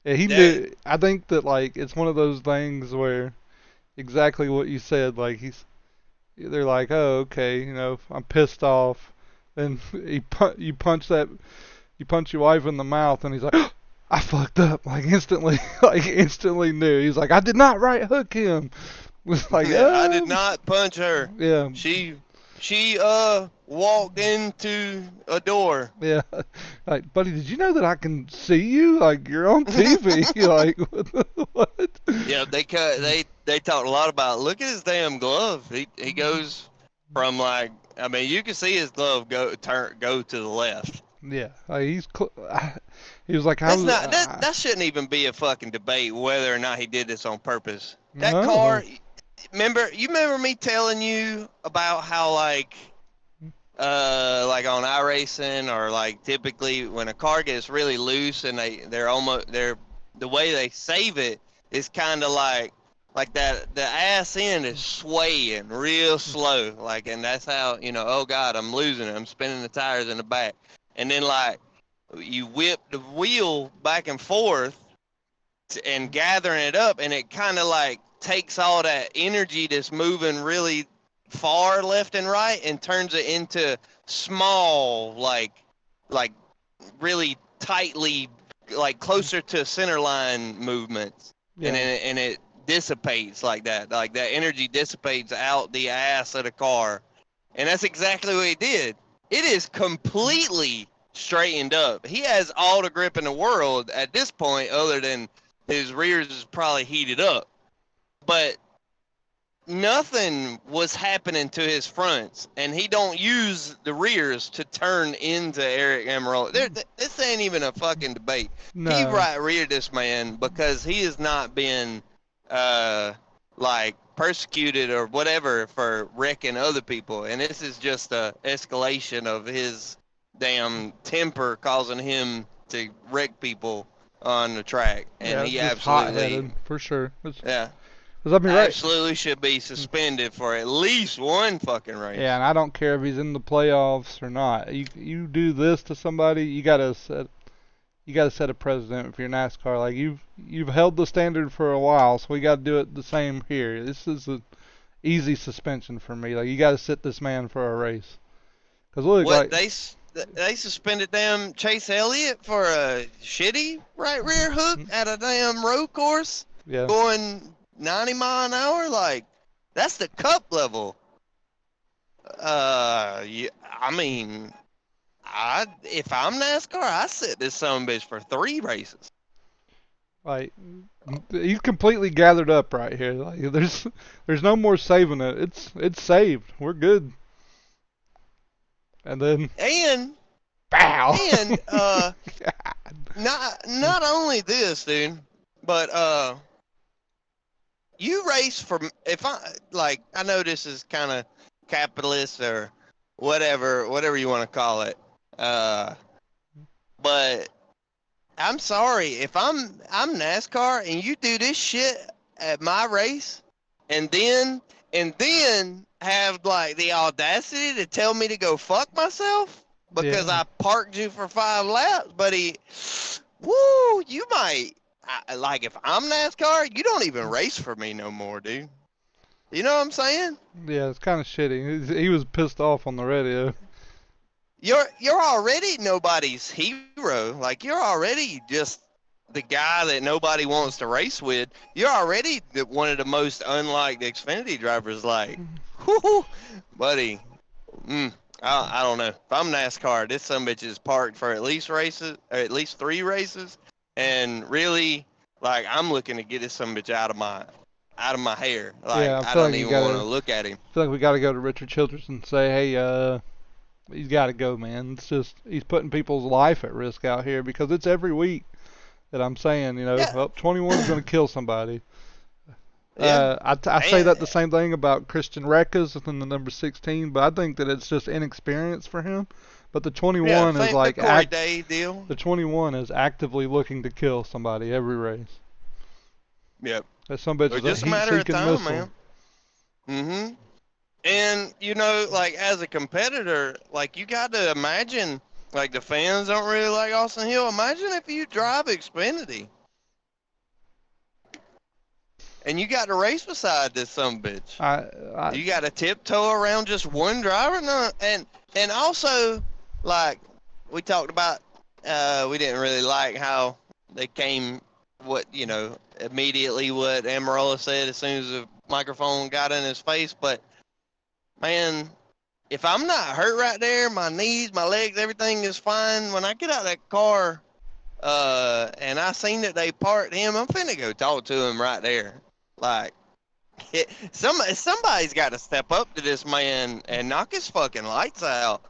He knew. I think that, it's one of those things where exactly what you said, they're like, oh, okay, I'm pissed off. Then you punch your wife in the mouth, and he's like, oh, I fucked up, instantly, instantly knew. He's like, I did not right hook him. I did not punch her. Yeah. She walked into a door. Yeah. Buddy, did you know that I can see you? You're on TV. What? Yeah, they talked a lot about, look at his damn glove. He goes from you can see his glove go to the left. Yeah. He was like, that shouldn't even be a fucking debate whether or not he did this on purpose. That No. car, remember me telling you about how on iRacing or typically when a car gets really loose and the way they save it is kind of like like that the ass end is swaying real slow, like, and that's how oh God, I'm losing it, I'm spinning the tires in the back, and then like you whip the wheel back and forth and gathering it up, and it kind of like takes all that energy that's moving really far left and right and turns it into small, like really tightly, like closer to center line movements, and Yeah. it dissipates like that. Like that energy dissipates out the ass of the car, and that's exactly what he did. It is completely straightened up. He has all the grip in the world at this point, other than his rears is probably heated up, but nothing was happening to his fronts, and he don't use the rears to turn into Eric Amarola. This ain't even a fucking debate. He No. right reared this man because he has not been like persecuted or whatever for wrecking other people, and this is just a escalation of his damn temper causing him to wreck people on the track, and Yeah, he just absolutely, hot-headed for sure. yeah, Because I mean, right? absolutely should be suspended for at least one fucking Yeah, race. and I don't care if he's in the playoffs or not. You do this to somebody, you gotta set a precedent if you're NASCAR. Like you've held the standard for a while, so we gotta do it the same here. This is an easy suspension for me. Like you gotta sit this man for a race. Cause look, What like they suspended damn Chase Elliott for a shitty right rear hook at a damn road course yeah, going 90 mph. Like that's the cup level. Yeah, I mean, if I'm NASCAR, I sit this son of a bitch for 3 races. like he's completely gathered up right here. Like there's no more saving it. It's saved. We're good. And then And bow. and not only this, dude, but you race for, if I know this is kind of capitalist or whatever you want to call it, but I'm sorry if I'm NASCAR and you do this shit at my race, and then have like the audacity to tell me to go fuck myself because Yeah. I parked you for 5 laps, buddy. Woo, you might, like, if I'm NASCAR, you don't even race for me no more, dude. You know what I'm saying? Yeah, it's kind of shitty. He was pissed off on the radio. You're already nobody's hero. Like, you're already just the guy that nobody wants to race with. You're already one of the most unliked Xfinity drivers. Like, whoo, buddy. I don't know. If I'm NASCAR, this son of a bitch is parked for at least 3 races, and really, like, I'm looking to get this son of a bitch out of my hair. Like, Yeah, I I feel don't like you even want gotta. to look at him. I feel like we gotta go to Richard Childress and say, hey, he's got to go, man. It's just he's putting people's life at risk out here because it's every week that I'm saying, Yeah, well, 21 is gonna kill somebody. yeah, I say and that the same thing about Christian Rekas in the number 16, but I think that it's just inexperience for him. But the yeah, 21 is think the like Corey Day deal. the 21 is actively looking to kill somebody every race. Yep. That some bitch It's is a just a matter of heat-seeking time, missile. man. Mm-hmm. And like, as a competitor, like, you got to imagine, like, the fans don't really like Austin Hill. Imagine if you drive Xfinity and you got to race beside this some bitch. I You got to tiptoe around just one driver. No, and also, like, we talked about, we didn't really like how they came, immediately what Amarola said as soon as the microphone got in his face. But man, if I'm not hurt right there, my knees, my legs, everything is fine. When I get out of that car, and I seen that they parked him, I'm finna go talk to him right there. Like, somebody's got to step up to this man and knock his fucking lights out.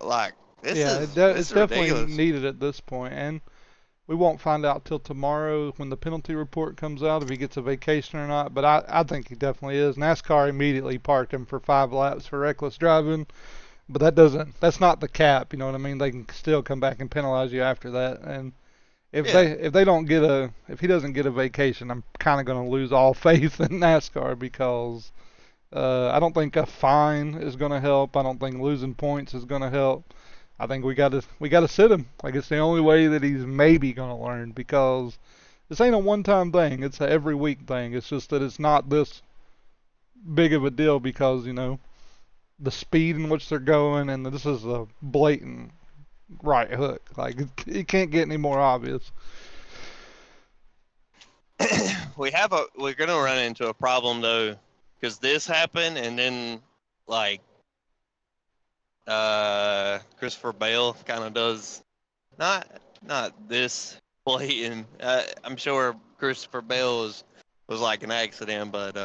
Like, yeah, this it's is definitely ridiculous. needed at this point, and we won't find out till tomorrow when the penalty report comes out if he gets a vacation or not. But I think he definitely is. NASCAR immediately parked him for 5 laps for reckless driving, but that's not the cap. You know what I mean? They can still come back and penalize you after that, and Yeah. if they don't get a if he doesn't get a vacation, I'm kind of going to lose all faith in NASCAR because I don't think a fine is going to help. I don't think losing points is going to help. I think we got to sit him. Like it's the only way that he's maybe going to learn because this ain't a one-time thing. It's a every week thing. It's just that it's not this big of a deal because the speed in which they're going, and this is a blatant right hook. Like it can't get any more obvious. We're gonna run into a problem though, because this happened, and then like Christopher Bale kind of does not this blatant. I'm sure Christopher Bale was like an accident, but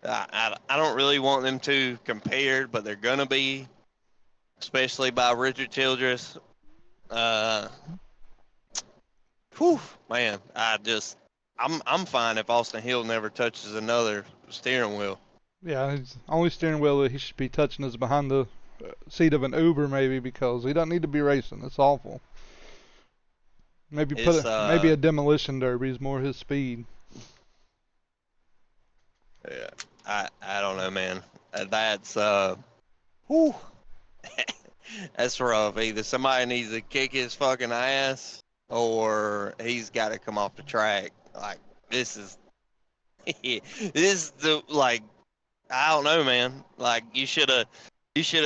I don't really want them two compared, but they're gonna be, especially by Richard Childress. Whew, man, I'm fine if Austin Hill never touches another steering wheel. Yeah, his only steering wheel that he should be touching is behind the seat of an Uber maybe because he doesn't need to be racing. It's awful. It's Maybe a demolition derby is more his speed. Yeah, I don't know, man. That's whew, that's rough. Either somebody needs to kick his fucking ass, or he's got to come off the track. Like this is this is the like I don't know, man. Like you should have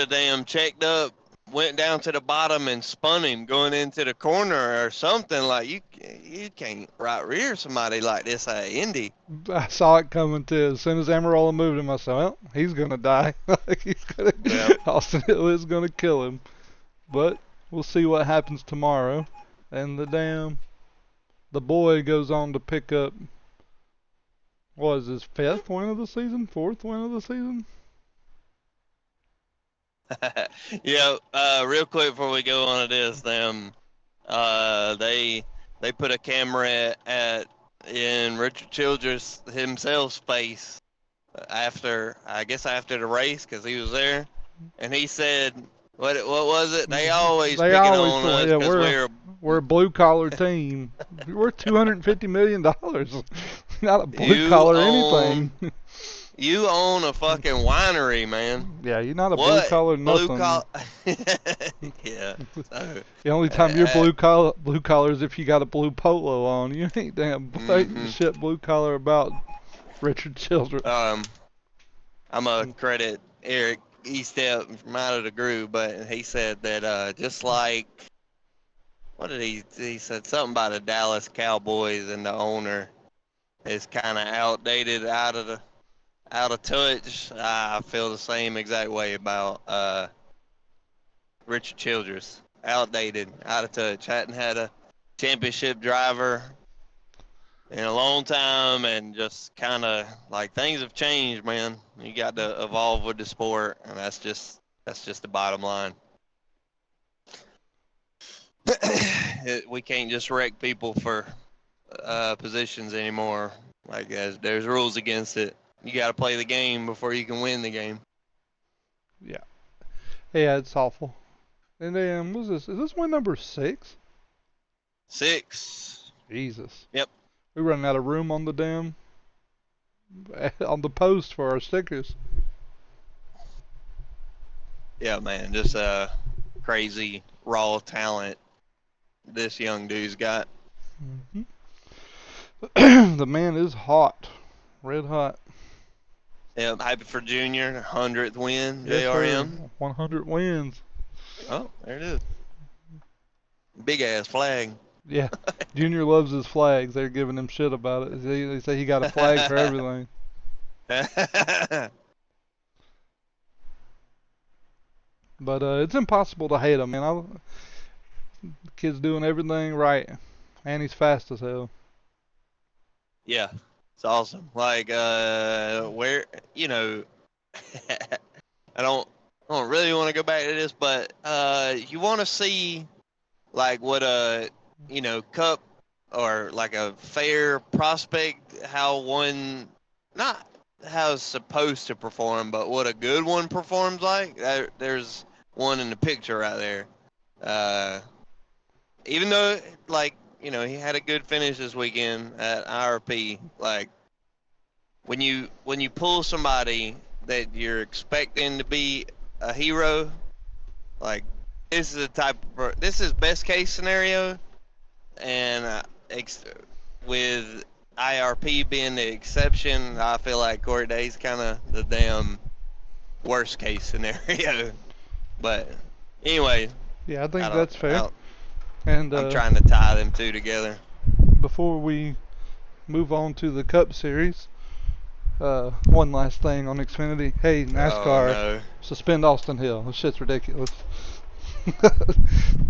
damn checked up, went down to the bottom and spun him going into the corner or something. Like you can't right rear somebody like this at Indy. I saw it coming too. As soon as Amarola moved him, I said, well, he's going to die. Yep. Austin Hill is going to kill him. But we'll see what happens tomorrow. And the boy goes on to pick up, what is his fifth win of the season? Fourth win of the season? Yeah, real quick before we go on to this, they put a camera in Richard Childress himself's face after the race because he was there, and he said, what was it? They always picking on us yeah, because we're a blue collar team. We're $250 million. Not a blue collar anything. You own a fucking winery, man. Yeah, you're not a blue collar nothing. Yeah. So, the only time you're blue collar is if you got a blue polo on. You ain't damn shit blue collar about Richard Childress. I'm a credit Eric. He stepped from out of the group, but he said that just like what did he said something about the Dallas Cowboys and the owner is kind of outdated, out of touch. I feel the same exact way about Richard Childress. Outdated, out of touch. Hadn't had a championship driver in a long time, and just kind of like things have changed, man. You got to evolve with the sport, and that's just the bottom line. We can't just wreck people for positions anymore. Like there's rules against it. You got to play the game before you can win the game. Yeah. Yeah, it's awful. And then, what's this? Is this win number 6? 6. Jesus. Yep. We running out of room on the on the post for our stickers. Yeah, man. Just crazy raw talent this young dude's got. Mm-hmm. The man is hot. Red hot. Yeah, happy for Junior, 100th win, yes, JRM. Sir. 100 wins. Oh, there it is. Big ass flag. Yeah, Junior loves his flags. They're giving him shit about it. They say he got a flag for everything. But it's impossible to hate him, man. The kid's doing everything right, and he's fast as hell. Yeah, it's awesome. Like, where I don't really want to go back to this, but you want to see like what a cup or like a fair prospect, how one not how it's supposed to perform, but what a good one performs like. There's one in the picture right there. Even though like he had a good finish this weekend at IRP. Like when you pull somebody that you're expecting to be a hero, like this is best case scenario, and with IRP being the exception, I feel like Corey Day's kind of the damn worst case scenario. But anyway, Yeah, I I think don't. that's fair. And I'm trying to tie them two together. before we move on to the Cup Series, one last thing on Xfinity. Hey, Oh NASCAR, no. suspend Austin Hill. This shit's ridiculous.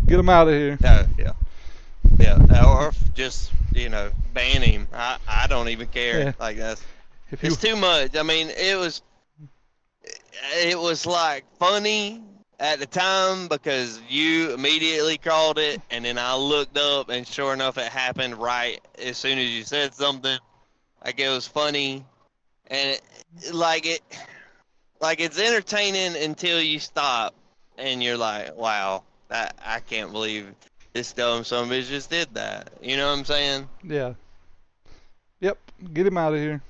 Get him out of here. Yeah. Yeah. Or just ban him. I don't even care. Yeah. Like If you it's too much. I mean, it was like funny at the time because you immediately called it, and then I looked up, and sure enough, it happened right as soon as you said something. Like it was funny, and it like it's entertaining until you stop, and you're like, wow, I can't believe this dumb son of a bitch just did that. You know what I'm saying? yeah. Yep. Get him out of here.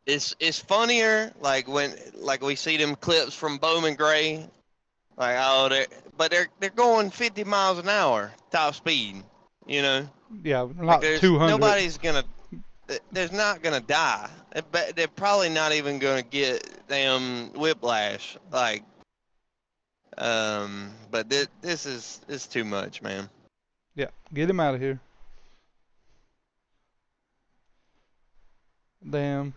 It's funnier like when we see them clips from Bowman Gray. Like, oh, they're going 50 miles an hour, top speed. You know, Yeah, like not 200. there's not gonna die. They're probably not even gonna get damn whiplash. Like, but this is too much, man. Yeah, get him out of here. Damn.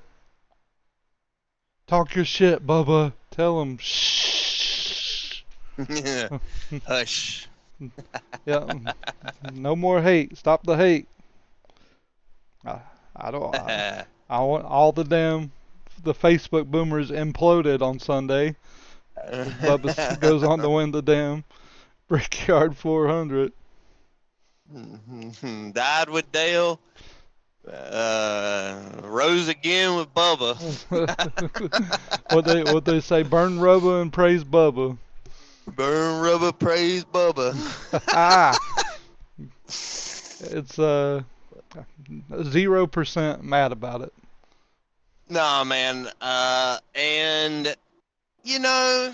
Talk your shit, Bubba. Tell him shh. Hush. Yeah. No more hate. Stop the hate. I, I don't. I want all the Facebook boomers imploded on Sunday. Bubba goes on to win the damn BrickYard 400. Died with Dale. Rose again with Bubba. what they say? Burn rubber and praise Bubba. Burn rubber, praise Bubba. It's 0% mad about it. Nah, man. And you know,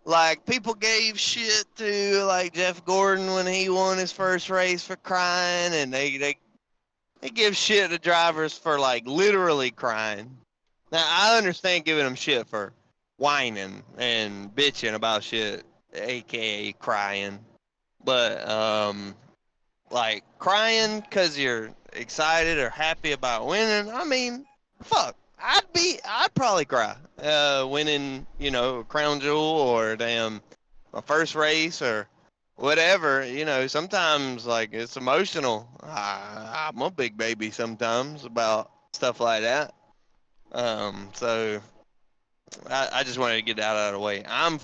like people gave shit to like Jeff Gordon when he won his first race for crying, and they give shit to drivers for like literally crying. Now I understand giving them shit for whining and bitching about shit, aka crying, but like crying because you're excited or happy about winning. I mean, fuck. I'd probably cry, winning, a crown jewel or damn my first race or whatever. Sometimes like it's emotional. I'm a big baby sometimes about stuff like that. So I just wanted to get that out of the way. I'm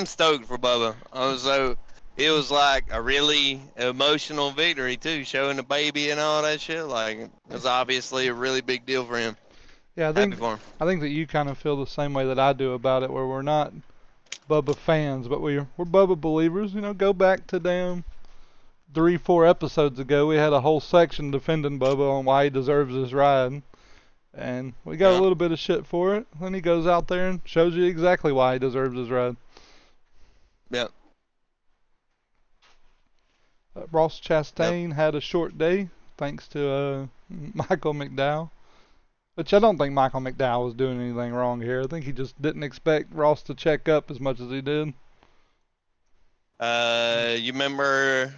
stoked for Bubba. It was like a really emotional victory too, showing the baby and all that shit. Like it was obviously a really big deal for him. Yeah, Happy for him. I think that you kind of feel the same way that I do about it, where we're not Bubba fans, but we're Bubba believers. Go back to damn 3-4 episodes ago, we had a whole section defending Bubba on why he deserves this ride, and we got a little bit of shit for it. Then he goes out there and shows you exactly why he deserves his ride. Yep. Ross Chastain had a short day, thanks to Michael McDowell. Which I don't think Michael McDowell was doing anything wrong here. I think he just didn't expect Ross to check up as much as he did. You remember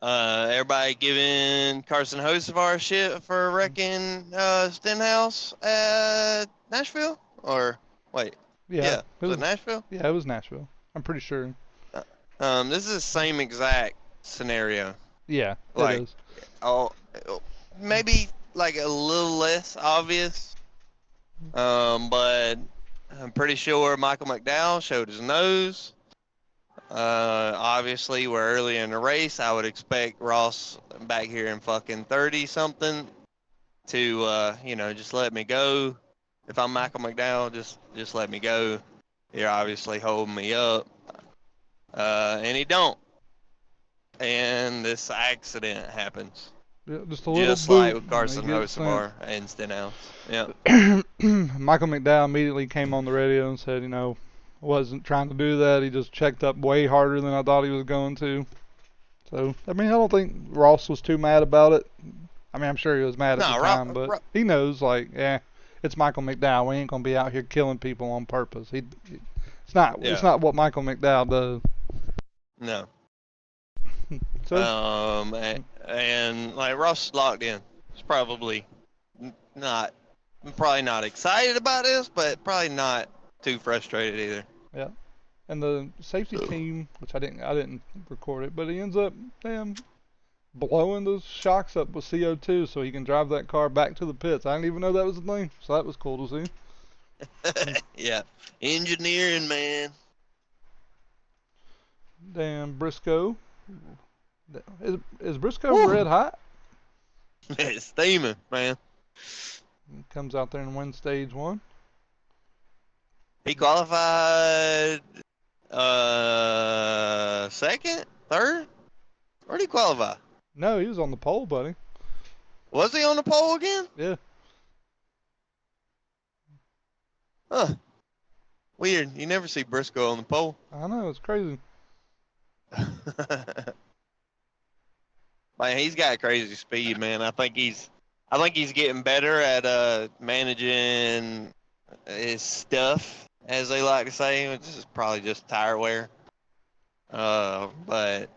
everybody giving Carson Hocevar shit for wrecking Stenhouse at Nashville? Or wait, yeah, was it Nashville? Yeah, it was Nashville. I'm pretty sure. This is the same exact scenario. Yeah, like, it is. Oh, maybe like a little less obvious. But I'm pretty sure Michael McDowell showed his nose. Obviously, we're early in the race. I would expect Ross back here in fucking 30 something to, just let me go. If I'm Michael McDowell, just let me go. You're obviously holding me up. And he don't. and this accident happens. Yeah, just a little Just like boot, with and he Carson gets sent. Hocevar and Stenhouse. Yep. Michael McDowell immediately came on the radio and said, wasn't trying to do that. He just checked up way harder than I thought he was going to. So, I mean, I don't think Ross was too mad about it. I mean, I'm sure he was mad at the No, time, but he knows, like, it's Michael McDowell. We ain't gonna be out here killing people on purpose. It's not what Michael McDowell does. No. So, and like Ross locked in. It's probably not excited about this, but probably not too frustrated either. yeah. And the safety team, which I didn't record it, but he ends up blowing the shocks up with CO2 so he can drive that car back to the pits. I didn't even know that was a thing, so that was cool to see. Yeah, engineering, man. Damn, Briscoe. Is Briscoe red hot? It's steaming, man. He comes out there and wins stage 1. He qualified second, third. Where'd he qualify? No, he was on the pole, buddy. Was he on the pole again? Yeah. Huh. Weird. You never see Briscoe on the pole. I know, it's crazy. Man, he's got crazy speed, man. I think he's getting better at managing his stuff, as they like to say, which is probably just tire wear. But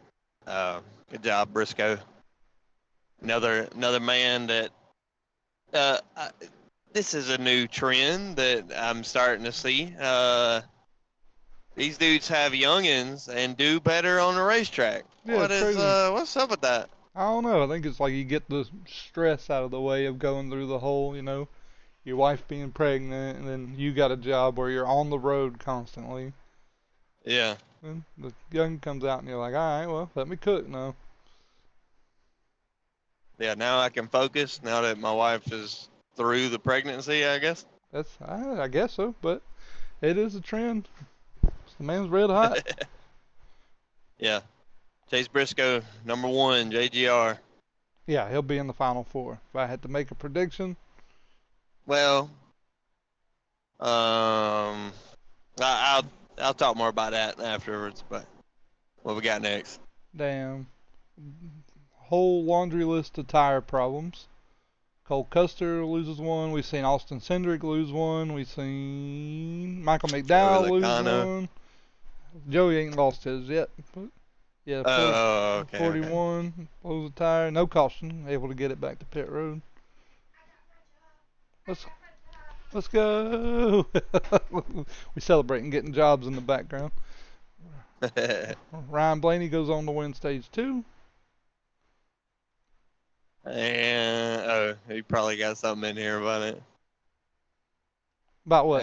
good job, Briscoe. Another man that this is a new trend that I'm starting to see. These dudes have youngins and do better on the racetrack. Yeah, What's up with that? I don't know. I think it's like you get the stress out of the way of going through the whole, your wife being pregnant, and then you got a job where you're on the road constantly. Yeah. And the young comes out and you're like, all right, well, let me cook now. Yeah, now I can focus now that my wife is through the pregnancy, I guess. I guess so, but it is a trend. The man's red hot. Yeah. Chase Briscoe, number 1, JGR. Yeah, he'll be in the final 4. If I had to make a prediction. Well, I'll talk more about that afterwards, but what we got next? Damn. Whole laundry list of tire problems. Cole Custer loses one. We've seen Austin Cindric lose one. We've seen Michael McDowell lose one. Joey ain't lost his yet. But yeah, 41. Okay. Blows a tire. No caution. Able to get it back to pit road. Let's go. We celebrating getting jobs in the background. Ryan Blaney goes on to win stage 2. And he probably got something in here about it. About what?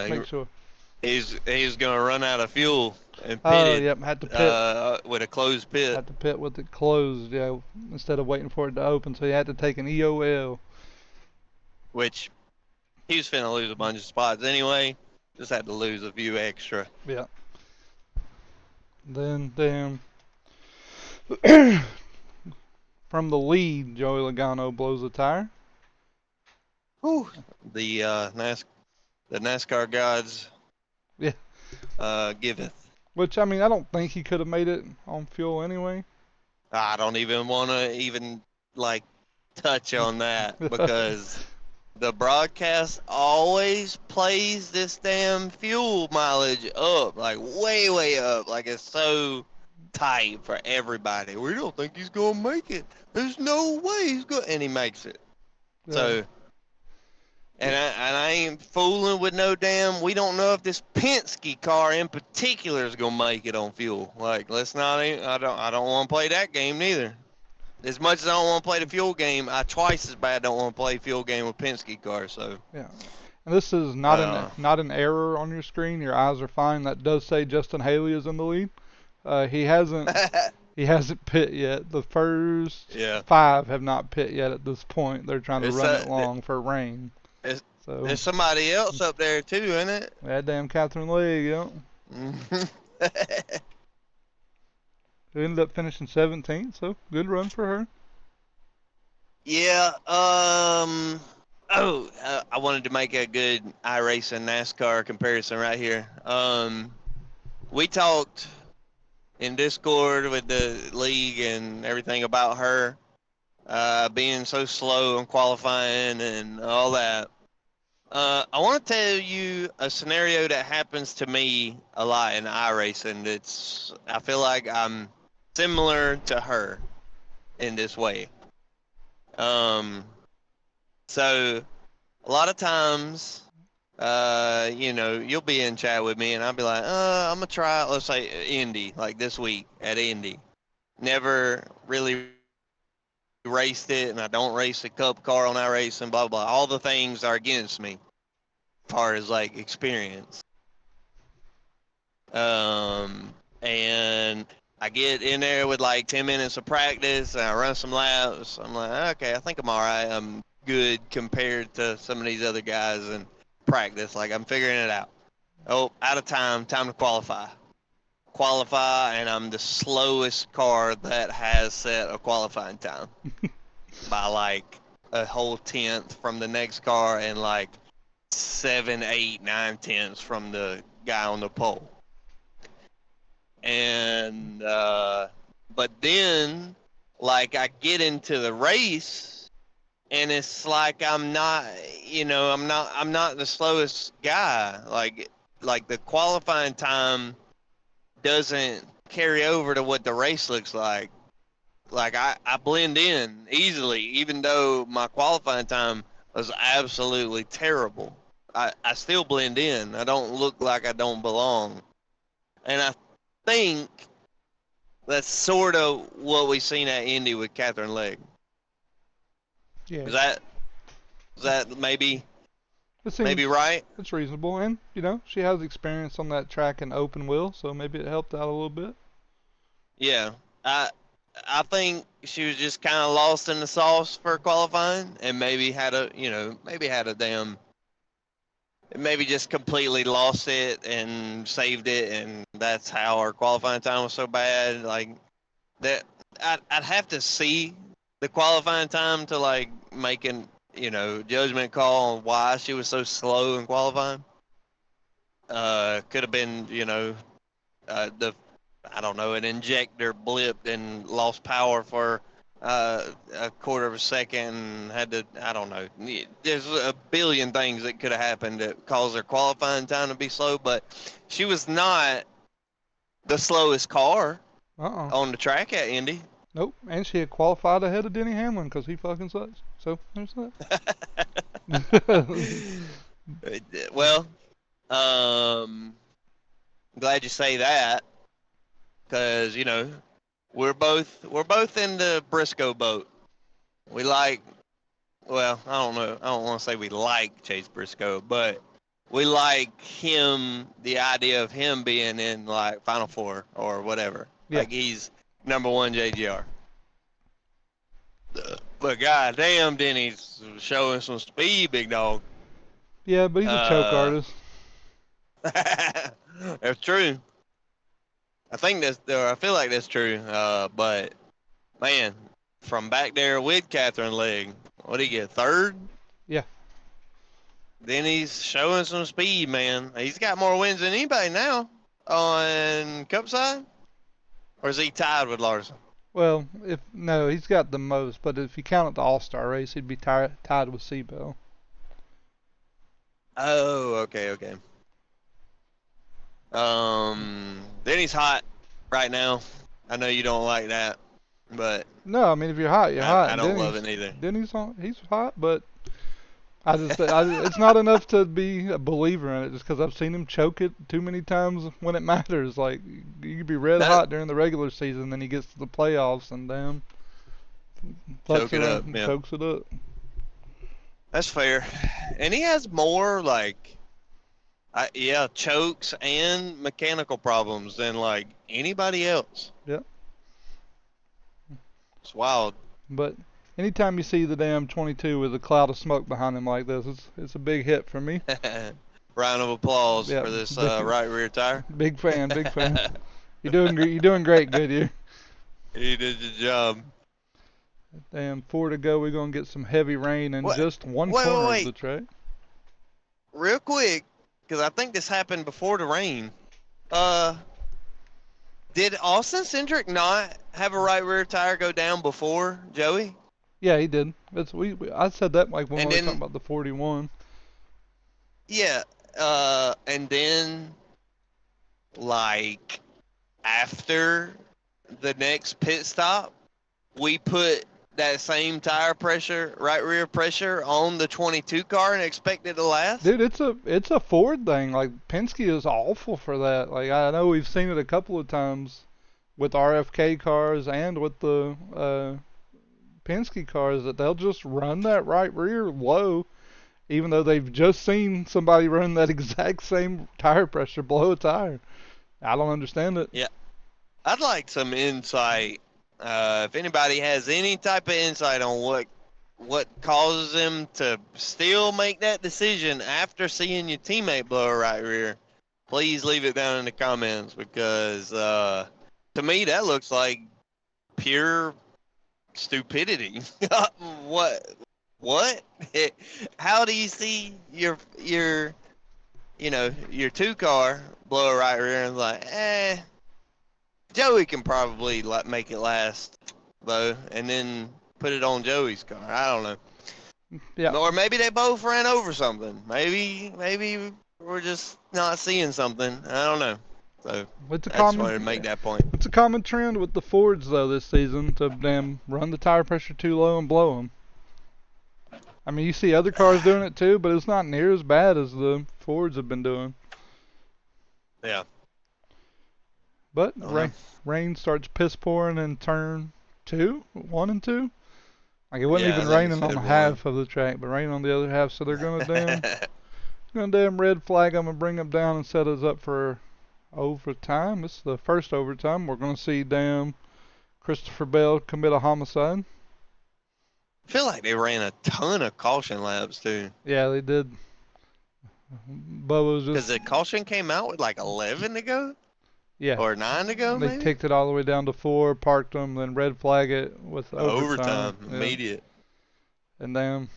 Make sure. He's gonna run out of fuel and pitted. Yep, had to pit with a closed pit. Had to pit with it closed, yeah, instead of waiting for it to open. So he had to take an EOL. Which he was finna lose a bunch of spots anyway. Just had to lose a few extra. Yeah. Then from the lead, Joey Logano blows a tire. Whew. The NASCAR gods giveth. Which, I mean, I don't think he could have made it on fuel anyway. I don't even want to touch on that because the broadcast always plays this damn fuel mileage up, like way, way up. Like it's so tight for everybody. We don't think he's going to make it. There's no way he's going to. And he makes it. Yeah. So, and I ain't fooling with no damn, we don't know if this Penske car in particular is going to make it on fuel. Like, let's not, I don't want to play that game neither. As much as I don't want to play the fuel game, I twice as bad don't want to play fuel game with Penske cars. So yeah, and this is not an error on your screen. Your eyes are fine. That does say Justin Haley is in the lead. He hasn't pit yet. The first 5 have not pit yet at this point. They're trying to run it long for rain. So there's somebody else up there too, isn't it? That damn Catherine Legg, yeah. Who ended up finishing 17th, so good run for her. Yeah. I wanted to make a good iRacing NASCAR comparison right here. We talked in Discord with the league and everything about her being so slow in qualifying and all that. I want to tell you a scenario that happens to me a lot in iRacing. I feel like I'm similar to her in this way. So a lot of times, you'll be in chat with me and I'll be like, I'm gonna try, let's say Indy, like this week at Indy. Never really raced it, and I don't race the Cup car on iRacing, blah, blah. All the things are against me as far as like experience. And I get in there with like 10 minutes of practice and I run some laps. I'm like, okay, I think I'm all right. I'm good compared to some of these other guys in practice. Like I'm figuring it out. Oh, out of time to qualify. And I'm the slowest car that has set a qualifying time by like a whole tenth from the next car and like 7, 8, 9 tenths from the guy on the pole. And but then like I get into the race and it's like I'm not the slowest guy. Like the qualifying time doesn't carry over to what the race looks like. Like I blend in easily, even though my qualifying time was absolutely terrible. I still blend in. I don't look like I don't belong. And I think that's sort of what we've seen at Indy with Catherine Legg. Yeah. Is that maybe maybe right? It's reasonable, and she has experience on that track in open wheel, so maybe it helped out a little bit. Yeah, I think she was just kind of lost in the sauce for qualifying, and maybe maybe just completely lost it and saved it, and that's how her qualifying time was so bad. Like that, I'd have to see the qualifying time to like make an judgment call on why she was so slow in qualifying. Could have been I don't know, an injector blipped and lost power for a quarter of a second and had to, I don't know. There's a billion things that could have happened that caused her qualifying time to be slow, but she was not the slowest car on the track at Indy. Nope, and she had qualified ahead of Denny Hamlin because he fucking sucks. So there's that. Well, glad you say that, because we're both in the Briscoe boat. We like, well, I don't know, I don't want to say we like Chase Briscoe, but we like him, the idea of him being in like Final Four or whatever. Yeah. Like he's number one JGR. But goddamn, Denny's showing some speed, big dog. Yeah, but he's a choke artist. That's true. I feel like that's true. But man, from back there with Catherine Legg, what did he get? Third? Yeah. Then he's showing some speed, man. He's got more wins than anybody now on Cup side. Or is he tied with Larson? Well, he's got the most, but if you count it the All-Star race, he'd be tied with Seabell. Oh, okay. Then he's hot right now. I know you don't like that, but no, I mean if you're hot, you're hot. I don't love it either. He's hot, but it's not enough to be a believer in it just because I've seen him choke it too many times when it matters. Like you could be red hot during the regular season, then he gets to the playoffs and damn, chokes it up. That's fair, and he has more like. Chokes and mechanical problems than like anybody else. Yep. It's wild. But anytime you see the damn 22 with a cloud of smoke behind him like this, it's a big hit for me. Round of applause for this right rear tire. Big fan. You're doing great, Goodyear. He did the job. And 4 to go. We're gonna get some heavy rain in What? just one Wait, wait, corner of wait. the track. Real quick, because I think this happened before the rain. Uh, did Austin Cindric not have a right rear tire go down before Joey? Yeah, he did. I said that like when we And were talking then, about the 41. yeah, and then, like, after the next pit stop, we put that same tire pressure, right rear pressure on the 22 car and expect it to last? Dude, it's a Ford thing. Like Penske is awful for that. Like I know we've seen it a couple of times with RFK cars and with the Penske cars that they'll just run that right rear low, even though they've just seen somebody run that exact same tire pressure blow a tire. I don't understand it. Yeah. I'd like some insight. If anybody has any type of insight on what causes them to still make that decision after seeing your teammate blow a right rear, please leave it down in the comments because to me that looks like pure stupidity. what? What? How do you see your your 2 car blow a right rear and like, Joey can probably make it last though, and then put it on Joey's car. I don't know. Yeah. Or maybe they both ran over something. Maybe we're just not seeing something. I don't know. So It's a I just common wanted to make that point. It's a common trend with the Fords though this season to damn run the tire pressure too low and blow them. I mean, you see other cars doing it too, but it's not near as bad as the Fords have been doing. Yeah. But Uh-huh. rain starts piss pouring in turn 1 and 2. Like it wasn't Yeah, even I think raining it's on Feb. half of the track, but raining on the other half. So they're gonna damn red flag them and bring them down and set us up for overtime. This is the first overtime. We're gonna see damn Christopher Bell commit a homicide. I feel like they ran a ton of caution laps too. Yeah, they did. Bubba was Because just the caution came out with like 11 to go yeah. or 9 to go, They maybe. ticked it all the way down to 4, parked them, then red flag it with overtime. Overtime, Yeah. immediate. And then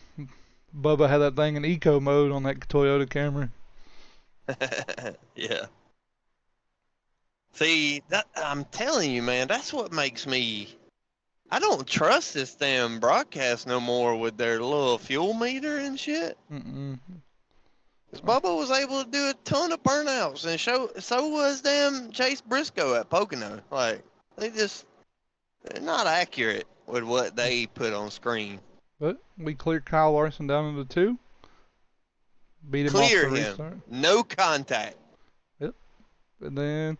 Bubba had that thing in eco mode on that Toyota Camry. Yeah. See, I'm telling you, man, that's what makes me. I don't trust this damn broadcast no more with their little fuel meter and shit. Mm-mm. 'Cause Bubba was able to do a ton of burnouts, and so was damn Chase Briscoe at Pocono. Like, they're not accurate with what they put on screen. But we cleared Kyle Larson down into 2. Beat him Clear off the him. restart. No contact. And then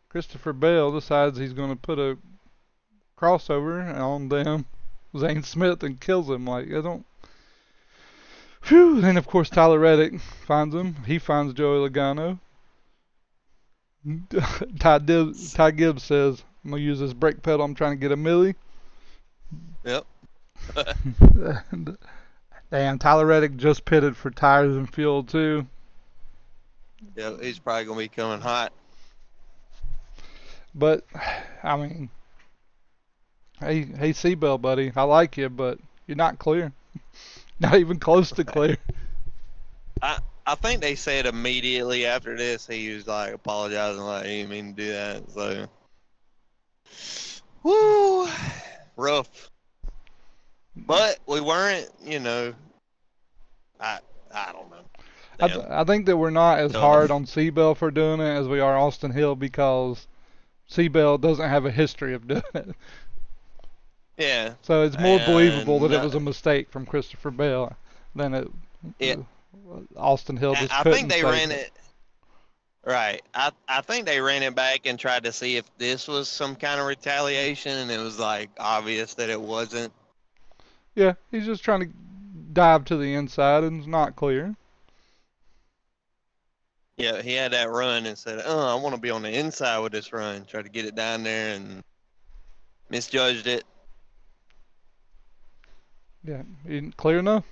Christopher Bell decides he's going to put a crossover on them Zane Smith and kills him. Like, I don't. Phew. Then, of course, Tyler Reddick finds him. He finds Joey Logano. Ty Gibbs says, I'm going to use this brake pedal. I'm trying to get a millie. Yep. Damn, Tyler Reddick just pitted for tires and fuel, too. Yeah, he's probably gonna be coming hot. But, I mean, hey, Seabell, buddy, I like you, but you're not clear. Not even close to clear. I think they said immediately after this he was like apologizing, like he didn't mean to do that. So, woo, rough. But we weren't, I don't know. I think that we're not as hard on Seabell for doing it as we are Austin Hill because Seabell doesn't have a history of doing it. Yeah. So it's more believable that it was a mistake from Christopher Bell than it Austin Hill just I couldn't think they take ran it. Right. I think they ran it back and tried to see if this was some kind of retaliation, and it was like obvious that it wasn't. Yeah, he's just trying to dive to the inside and it's not clear. Yeah, he had that run and said, I want to be on the inside with this run. Tried to get it down there and misjudged it. Yeah, he didn't clear enough.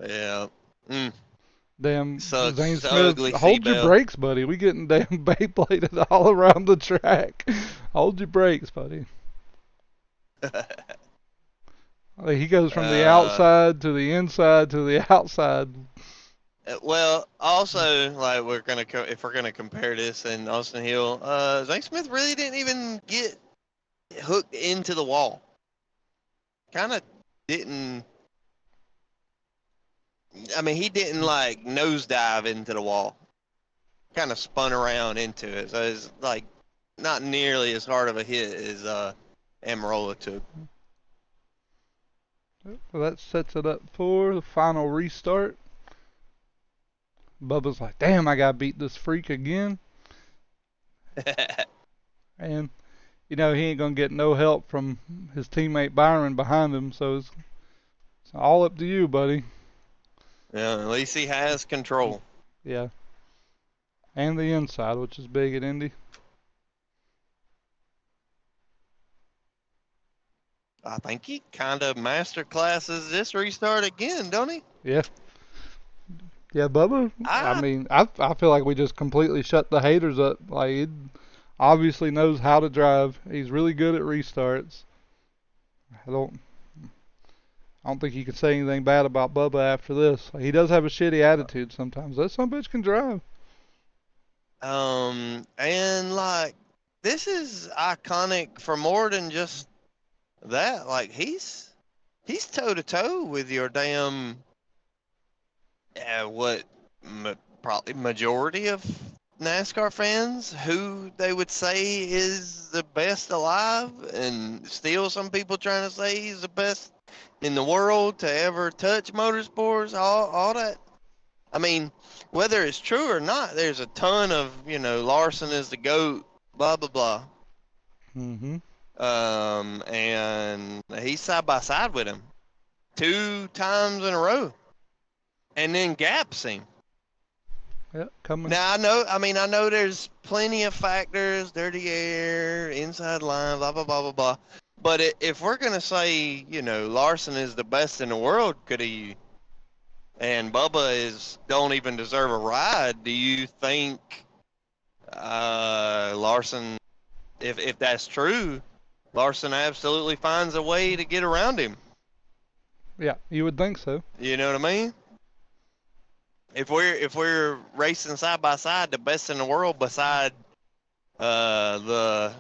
Yeah. Damn, Sucks. Zane So Smith, ugly, hold your Seabell. brakes, buddy. We getting damn bait bladed all around the track. Hold your brakes, buddy. Like, he goes from the uh, outside to the inside to the outside. well, also, like if we're gonna compare this and Austin Hill, Zane Smith really didn't even get hooked into the wall. Kind of didn't. I mean, he didn't like nosedive into the wall. Kind of spun around into it, so it's like not nearly as hard of a hit as Amarola took. So that sets it up for the final restart. Bubba's like, damn, I gotta beat this freak again. And, he ain't gonna get no help from his teammate Byron behind him, so it's all up to you, buddy. Yeah, at least he has control. Yeah. And the inside, which is big at Indy. I think he kind of master classes this restart again, don't he? Yeah. Yeah, Bubba. I I mean, I feel like we just completely shut the haters up. Like, he obviously knows how to drive. He's really good at restarts. I don't I don't think you can say anything bad about Bubba after this. Like, he does have a shitty attitude sometimes. That son bitch can drive. and like this is iconic for more than just that. Like he's toe to toe with your damn what probably majority of NASCAR fans who they would say is the best alive, and still some people trying to say he's the best in the world to ever touch motorsports. All that. I mean, whether it's true or not, there's a ton of Larson is the goat, blah blah blah. Mm-hmm. And he's side by side with him 2 times in a row, and then gaps him. Yeah, coming. Now I know there's plenty of factors, dirty air, inside line, blah blah blah blah blah. But if we're gonna say, Larson is the best in the world, could he? And Bubba don't even deserve a ride. Do you think Larson, if that's true, Larson absolutely finds a way to get around him? Yeah, you would think so. You know what I mean? If we're racing side by side, the best in the world beside the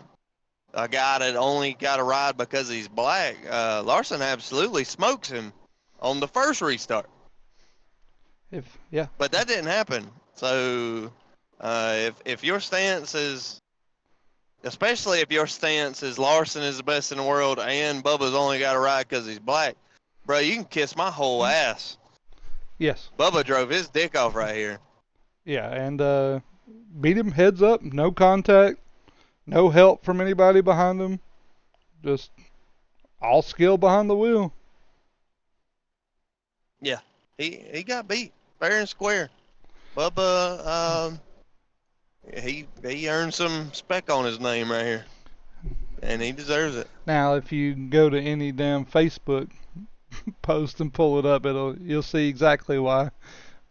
a guy that only got a ride because he's black, Larson absolutely smokes him on the first restart. Yeah. But that didn't happen. So if your stance is, especially if your stance is Larson is the best in the world and Bubba's only got a ride because he's black, bro, you can kiss my whole ass. Yes. Bubba drove his dick off right here. Yeah, and beat him heads up, no contact, no help from anybody behind him, just all skill behind the wheel. Yeah, he got beat fair and square. Bubba, he earned some spec on his name right here, and he deserves it. Now, if you go to any damn Facebook post and pull it up, you'll see exactly why.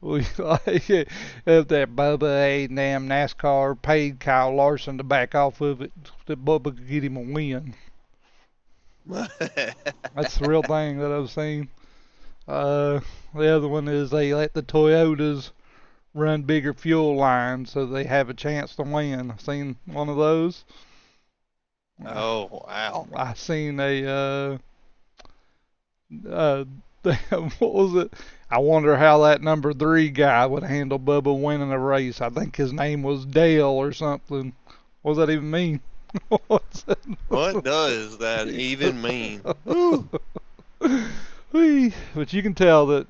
We like if that Bubba A damn NASCAR paid Kyle Larson to back off of it, that Bubba could get him a win. That's the real thing that I've seen. The other one is they let the Toyotas run bigger fuel lines so they have a chance to win. I've seen one of those. Oh wow! I seen uh, what was it? I wonder how that number 3 guy would handle Bubba winning a race. I think his name was Dale or something. What does that even mean? What does that even mean? But you can tell that,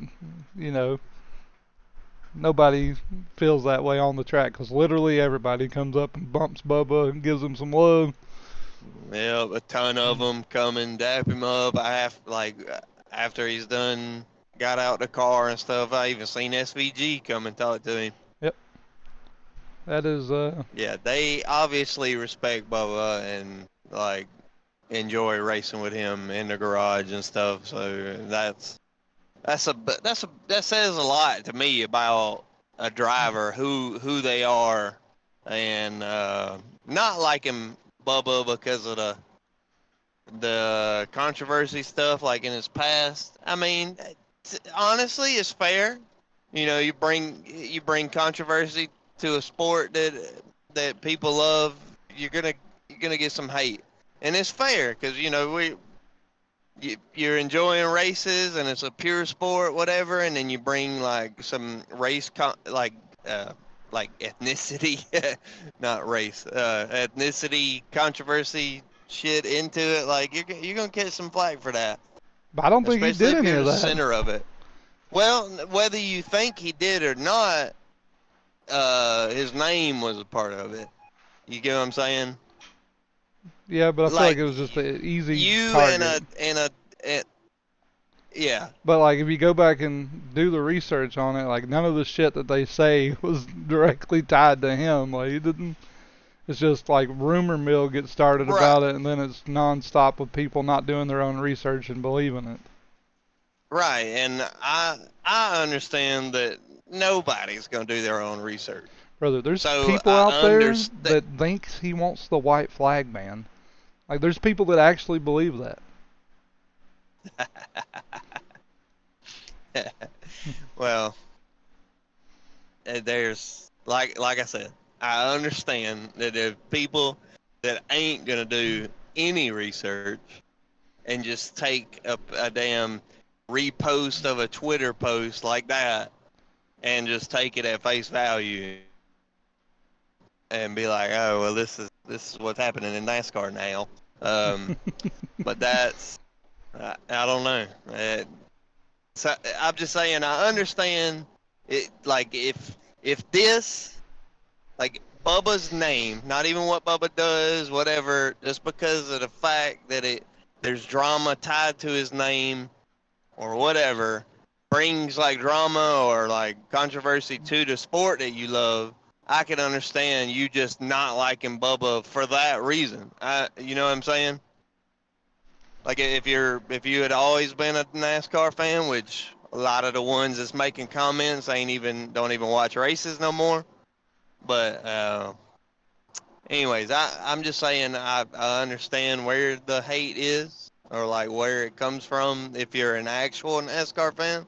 nobody feels that way on the track because literally everybody comes up and bumps Bubba and gives him some love. Yeah, a ton of them come and dap him up. After he's done, got out the car and stuff. I even seen SVG come and talk to him. Yep. That is Yeah, they obviously respect Bubba and like enjoy racing with him in the garage and stuff. So that says a lot to me about a driver who they are, and not liking Bubba because of the controversy stuff like in his past. I mean, honestly, it's fair. You know, you bring controversy to a sport that people love. You're gonna get some hate, and it's fair because you're enjoying races and it's a pure sport, whatever, and then you bring like some uh, like ethnicity, not race, ethnicity controversy shit into it. Like you're gonna get some flack for that, But I don't think he especially did if any you're of the that. center of it. Well, whether you think he did or not, his name was a part of it. You get what I'm saying? Yeah, but I feel like Like it was just an easy you target. and yeah. But like, if you go back and do the research on it, like none of the shit that they say was directly tied to him. Like he didn't. It's just like rumor mill gets started Right. about it, and then it's nonstop with people not doing their own research and believing it. Right, and I understand that nobody's gonna do their own research. Brother, there's So people out I there understand. that thinks he wants the white flag ban. Like there's people that actually believe that. Well, there's like I said, I understand that there's people that ain't gonna do any research and just take a damn repost of a Twitter post like that and just take it at face value and be like, oh well, this is what's happening in NASCAR now. But that's I don't know. So I'm just saying I understand it. Like if this like Bubba's name, not even what Bubba does, whatever, just because of the fact that there's drama tied to his name or whatever, brings like drama or like controversy to the sport that you love. I can understand you just not liking Bubba for that reason. You know what I'm saying? Like if you had always been a NASCAR fan, which a lot of the ones that's making comments don't even watch races no more. But anyways, I'm just saying I understand where the hate is or like where it comes from. If you're an actual NASCAR fan,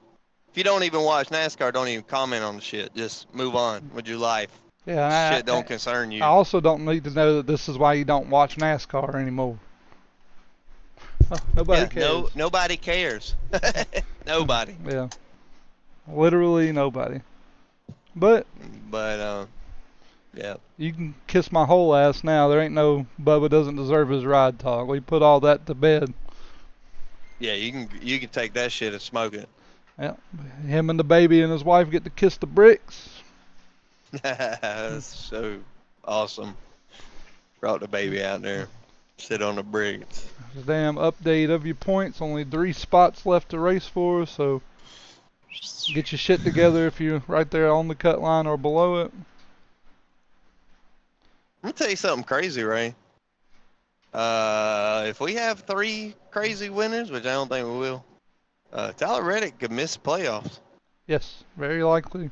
if you don't even watch NASCAR, don't even comment on the shit. Just move on with your life. Yeah, Shit don't concern I you. also don't need to know that this is why you don't watch NASCAR anymore. Nobody Yeah, cares. nobody cares. Nobody. Yeah, literally nobody. But But yeah. you can kiss my whole ass now. There ain't no Bubba doesn't deserve his ride talk. We put all that to bed. Yeah, you can take that shit and smoke it. Yeah, him and the baby and his wife get to kiss the bricks. That's so awesome. Brought the baby out there. Sit on the bricks. Damn update of your points. Only 3 spots left to race for, so get your shit together if you're right there on the cut line or below it. I'm gonna tell you something crazy, Ray. If we have 3 crazy winners, which I don't think we will, Tyler Reddick could miss playoffs. Yes, very likely.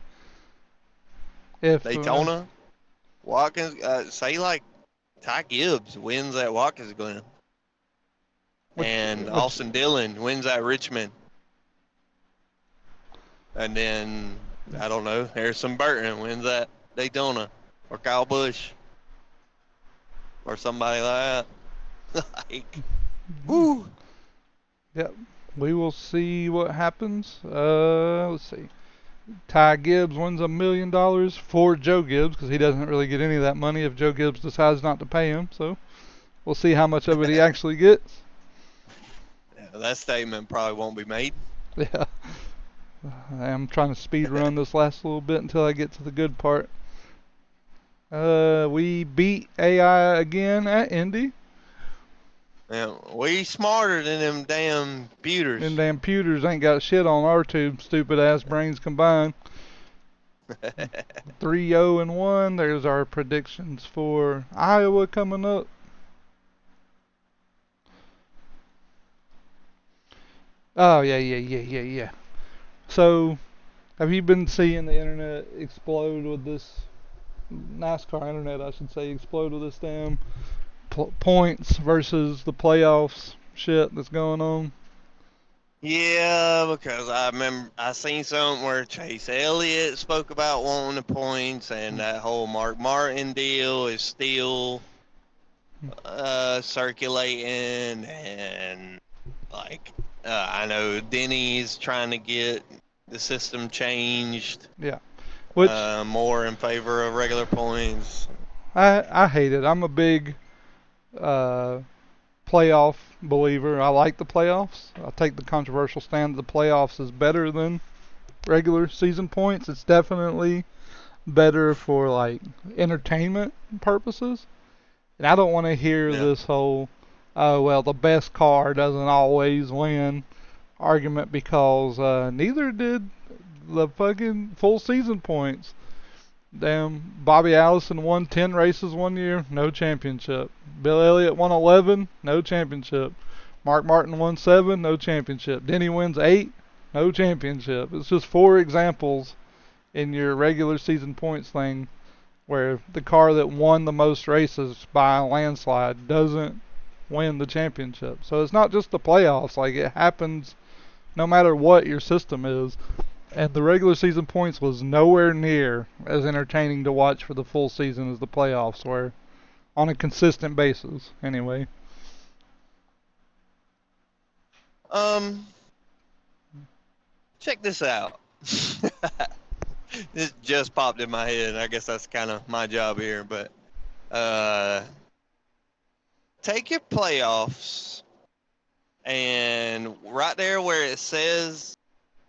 If Daytona, Watkins, say like Ty Gibbs wins at Watkins Glen, and which Austin Dillon wins at Richmond, and then I don't know, Harrison Burton wins at Daytona, or Kyle Busch, or somebody like that. Like, woo. Yep, we will see what happens. Let's see. Ty Gibbs wins $1 million for Joe Gibbs because he doesn't really get any of that money if Joe Gibbs decides not to pay him. So we'll see how much of it he actually gets. Yeah, that statement probably won't be made. Yeah. I'm trying to speed run this last little bit until I get to the good part. We beat AI again at Indy. Yeah, we smarter than them damn computers. Them damn pewters ain't got shit on our two stupid ass brains combined. 3-0-1. There's our predictions for Iowa coming up. Oh yeah. So, have you been seeing the internet explode with this NASCAR internet? I should say explode with this damn points versus the playoffs shit that's going on. Yeah, because I remember I seen something where Chase Elliott spoke about wanting the points, and that whole Mark Martin deal is still circulating, and like I know Denny's trying to get the system changed Yeah, which more in favor of regular points. I hate it. I'm a big uh, playoff believer. I like the playoffs. I take the controversial stand that the playoffs is better than regular season points. It's definitely better for like entertainment purposes. And I don't want to hear Yeah. this whole, oh well, the best car doesn't always win argument because neither did the fucking full season points. Damn, Bobby Allison won 10 races one year, no championship. Bill Elliott won 11, no championship. Mark Martin won 7, no championship. Denny wins 8, no championship. It's just 4 examples in your regular season points thing where the car that won the most races by a landslide doesn't win the championship. So it's not just the playoffs, like it happens no matter what your system is. And the regular season points was nowhere near as entertaining to watch for the full season as the playoffs were, on a consistent basis, anyway. Um, check this out. This just popped in my head. I guess that's kind of my job here, but take your playoffs and right there where it says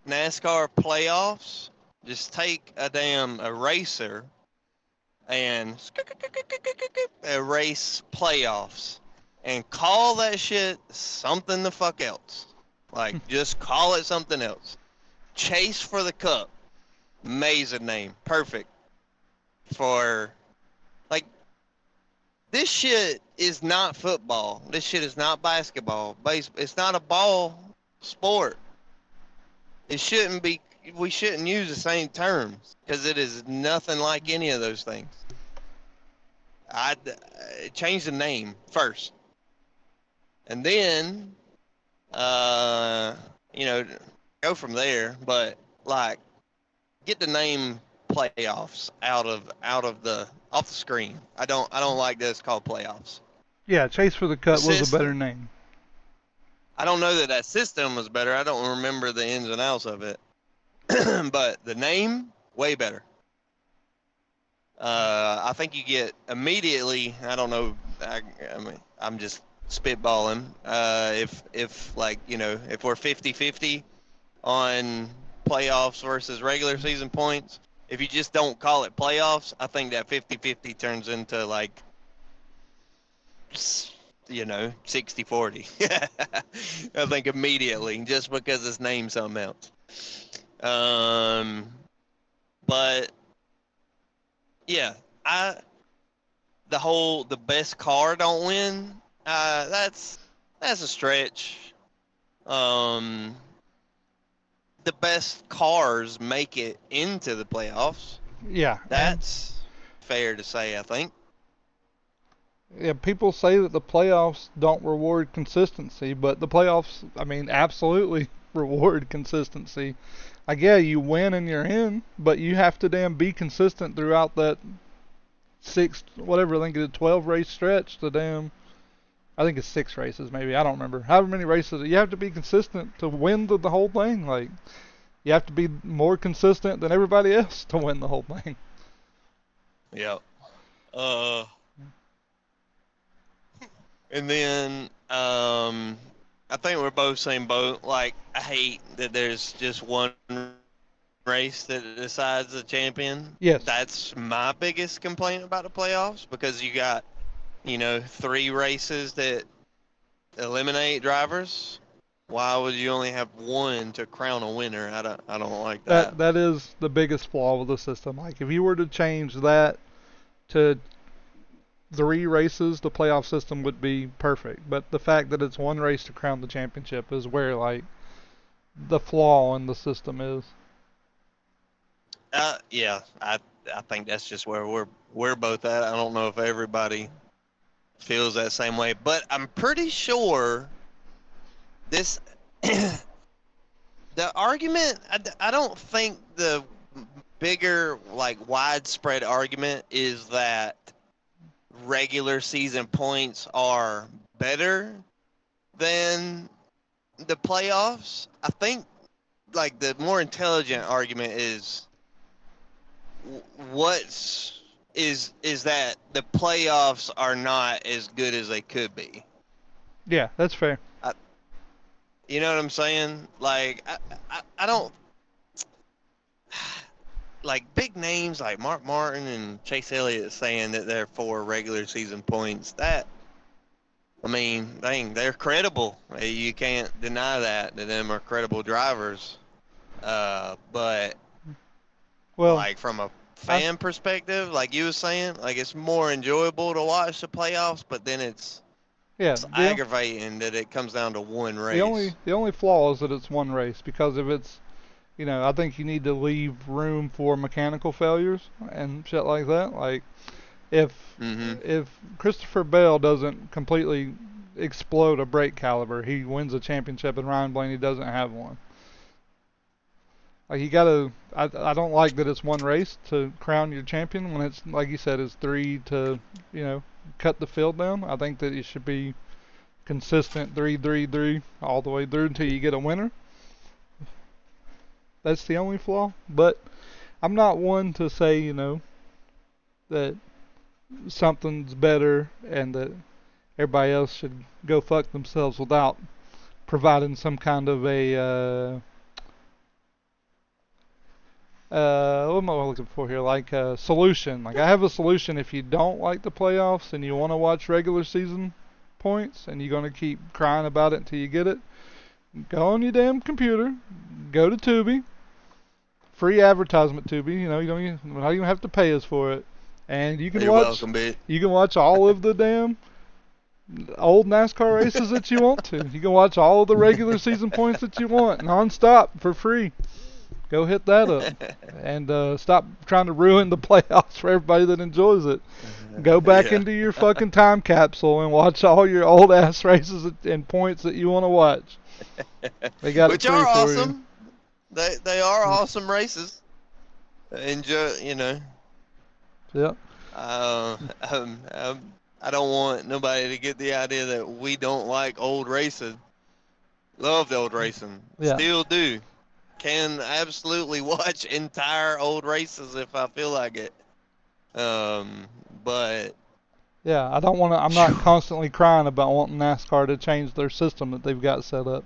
NASCAR playoffs, just take a damn eraser and erase playoffs and call that shit something the fuck else. Like, just call it something else. Chase for the Cup. Amazing name. Perfect. For, like, this shit is not football. This shit is not basketball. It's not a ball sport. It shouldn't be, we shouldn't use the same terms because it is nothing like any of those things. I'd change the name first. And then, you know, go from there. But, like, get the name playoffs off the screen. I don't like that it's called playoffs. Yeah, Chase for the The Cup was a better system. name. I don't know that system was better. I don't remember the ins and outs of it. But the name, way better. I think you get immediately. I don't know. I mean, I'm just spitballing. If like, you know, if we're 50-50 on playoffs versus regular season points, if you just don't call it playoffs, I think that 50-50 turns into like, you know, 60-40. I think immediately, just because it's named something else. But yeah, the best car don't win. That's a stretch. The best cars make it into the playoffs. Yeah, That's fair to say, I think. yeah, people say that the playoffs don't reward consistency, but the playoffs, I mean, absolutely reward consistency. Like, yeah, you win and you're in, but you have to damn be consistent throughout that whatever, I think it's a 12 race stretch. I think it's 6 races maybe, I don't remember. However many races, you have to be consistent to win the whole thing. Like, you have to be more consistent than everybody else to win the whole thing. Yep. And then I think we're both same boat. Like, I hate that there's just one race that decides the champion. Yes. That's my biggest complaint about the playoffs, because you got, you know, 3 races that eliminate drivers. Why would you only have one to crown a winner? I don't like that. That is the biggest flaw with the system. Like, if you were to change that to 3 races, the playoff system would be perfect. But the fact that it's 1 race to crown the championship is where, like, the flaw in the system is. Yeah, I think that's just where we're both at. I don't know if everybody feels that same way, but I'm pretty sure this the argument. I don't think the bigger, like, widespread argument is that regular season points are better than the playoffs. I think, like, the more intelligent argument is what's is that the playoffs are not as good as they could be. Yeah, that's fair. You know what I'm saying? Like, I don't like big names like Mark Martin and Chase Elliott saying that they're for regular season points. That, I mean, they're credible. You can't deny that them are credible drivers. But Well, like from a I fan perspective, like you were saying, like it's more enjoyable to watch the playoffs, but then it's yeah, aggravating that it comes down to one the race. only flaw is that it's one race, because if it's, I think you need to leave room for mechanical failures and shit like that. Like if Mm-hmm. if Christopher Bell doesn't completely explode a brake caliber, he wins a championship, and Ryan Blaney doesn't have one. Like, you gotta. I don't like that it's one race to crown your champion when it's, like you said, it's three to, cut the field down. I think that it should be consistent 3-3-3 all the way through until you get a winner. That's the only flaw. But I'm not one to say, that something's better and that everybody else should go fuck themselves without providing some kind of a what am I looking for here? Like a solution. Like, I have a solution if you don't like the playoffs and you want to watch regular season points and you're going to keep crying about it until you get it. Go on your damn computer, go to Tubi, free advertisement Tubi. You don't even have to pay us for it, and you can You're watch welcome, bitch. you can watch all of the damn old NASCAR races that you want to. You can watch all of the regular season points that you want non-stop for free. Go hit that up and stop trying to ruin the playoffs for everybody that enjoys it. Go back Yeah. into your fucking time capsule and watch all your old ass races and points that you want to watch. They got Which it free are for you. awesome. They are awesome races. Enjoy, Yep. I don't want nobody to get the idea that we don't like old racing. Love the old racing. Yeah. Still do. Can absolutely watch entire old races if I feel like it. But Yeah, I don't want to. I'm not constantly crying about wanting NASCAR to change their system that they've got set up.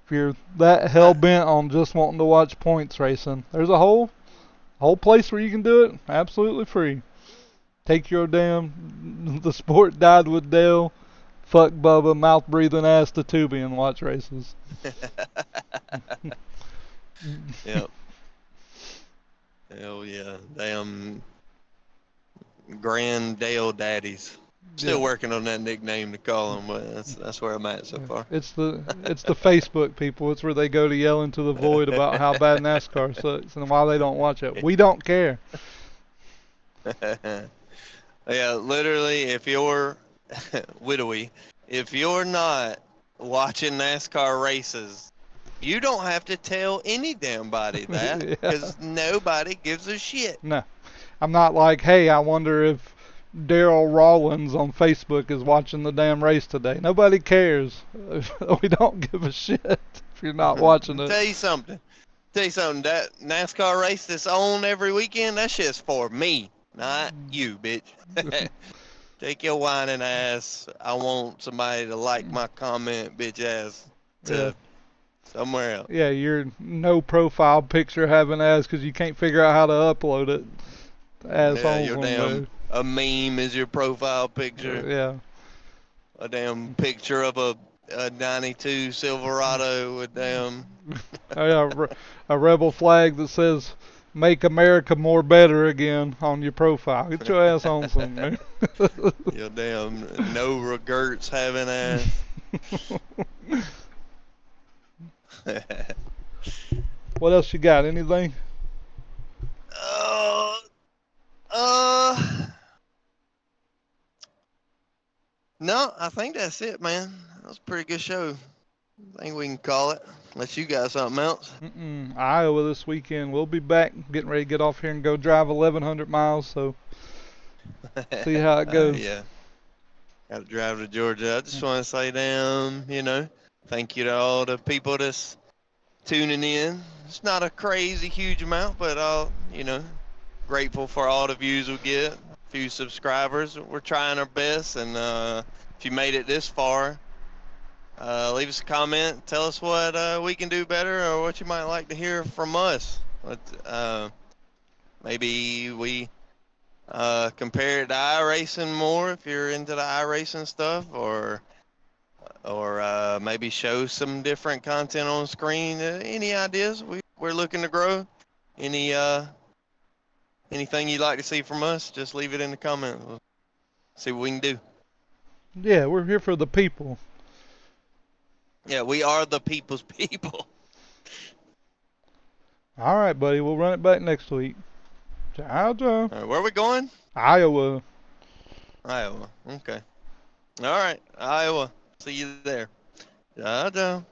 If you're that hell bent on just wanting to watch points racing, there's a whole place where you can do it absolutely free. Take your damn The Sport Died with Dale, fuck Bubba, mouth breathing ass to Tubi and watch races. yep. Hell yeah. Damn Grand Dale Daddies. Still Yeah. working on that nickname to call them, but that's where I'm at so far. It's the Facebook people. It's where they go to yell into the void about how bad NASCAR sucks and why they don't watch it. We don't care. Yeah, literally, if you're widowy, if you're not watching NASCAR races, you don't have to tell any damn body that, Yeah. because nobody gives a shit. No, I'm not like, hey, I wonder if Daryl Rawlins on Facebook is watching the damn race today. Nobody cares. We don't give a shit if you're not watching it. Tell you something. That NASCAR race that's on every weekend, that shit's for me, not you, bitch. Take your whining ass. I want somebody to like my comment, bitch ass, to somewhere else. Yeah, your no profile picture having ass because you can't figure out how to upload it. Assholes Your on damn a meme is your profile picture. there. Yeah. A damn picture of a 92 Silverado with damn. Oh yeah, a rebel flag that says "Make America More Better Again" on your profile. Get your ass on somewhere. Your damn no regrets having ass. What else you got? Anything? No, I think that's it, man. That was a pretty good show. I think we can call it. Unless you got something else. Iowa this weekend. We'll be back, getting ready to get off here and go drive 1,100 miles. So see how it goes. Yeah. Got to drive to Georgia. I just want to say, thank you to all the people that's tuning in. It's not a crazy huge amount, but grateful for all the views we get. A few subscribers. We're trying our best, and if you made it this far, leave us a comment. Tell us what we can do better, or what you might like to hear from us. Maybe we compare it to iRacing more if you're into the iRacing stuff, or maybe show some different content on screen. Any ideas? We're looking to grow. Anything you'd like to see from us, just leave it in the comments. We'll see what we can do. Yeah, we're here for the people. Yeah, we are the people's people. All right, buddy. We'll run it back next week. Ciao, ciao. All right, where are we going? Iowa. Iowa. Okay. All right, Iowa. See you there. Ciao, ciao.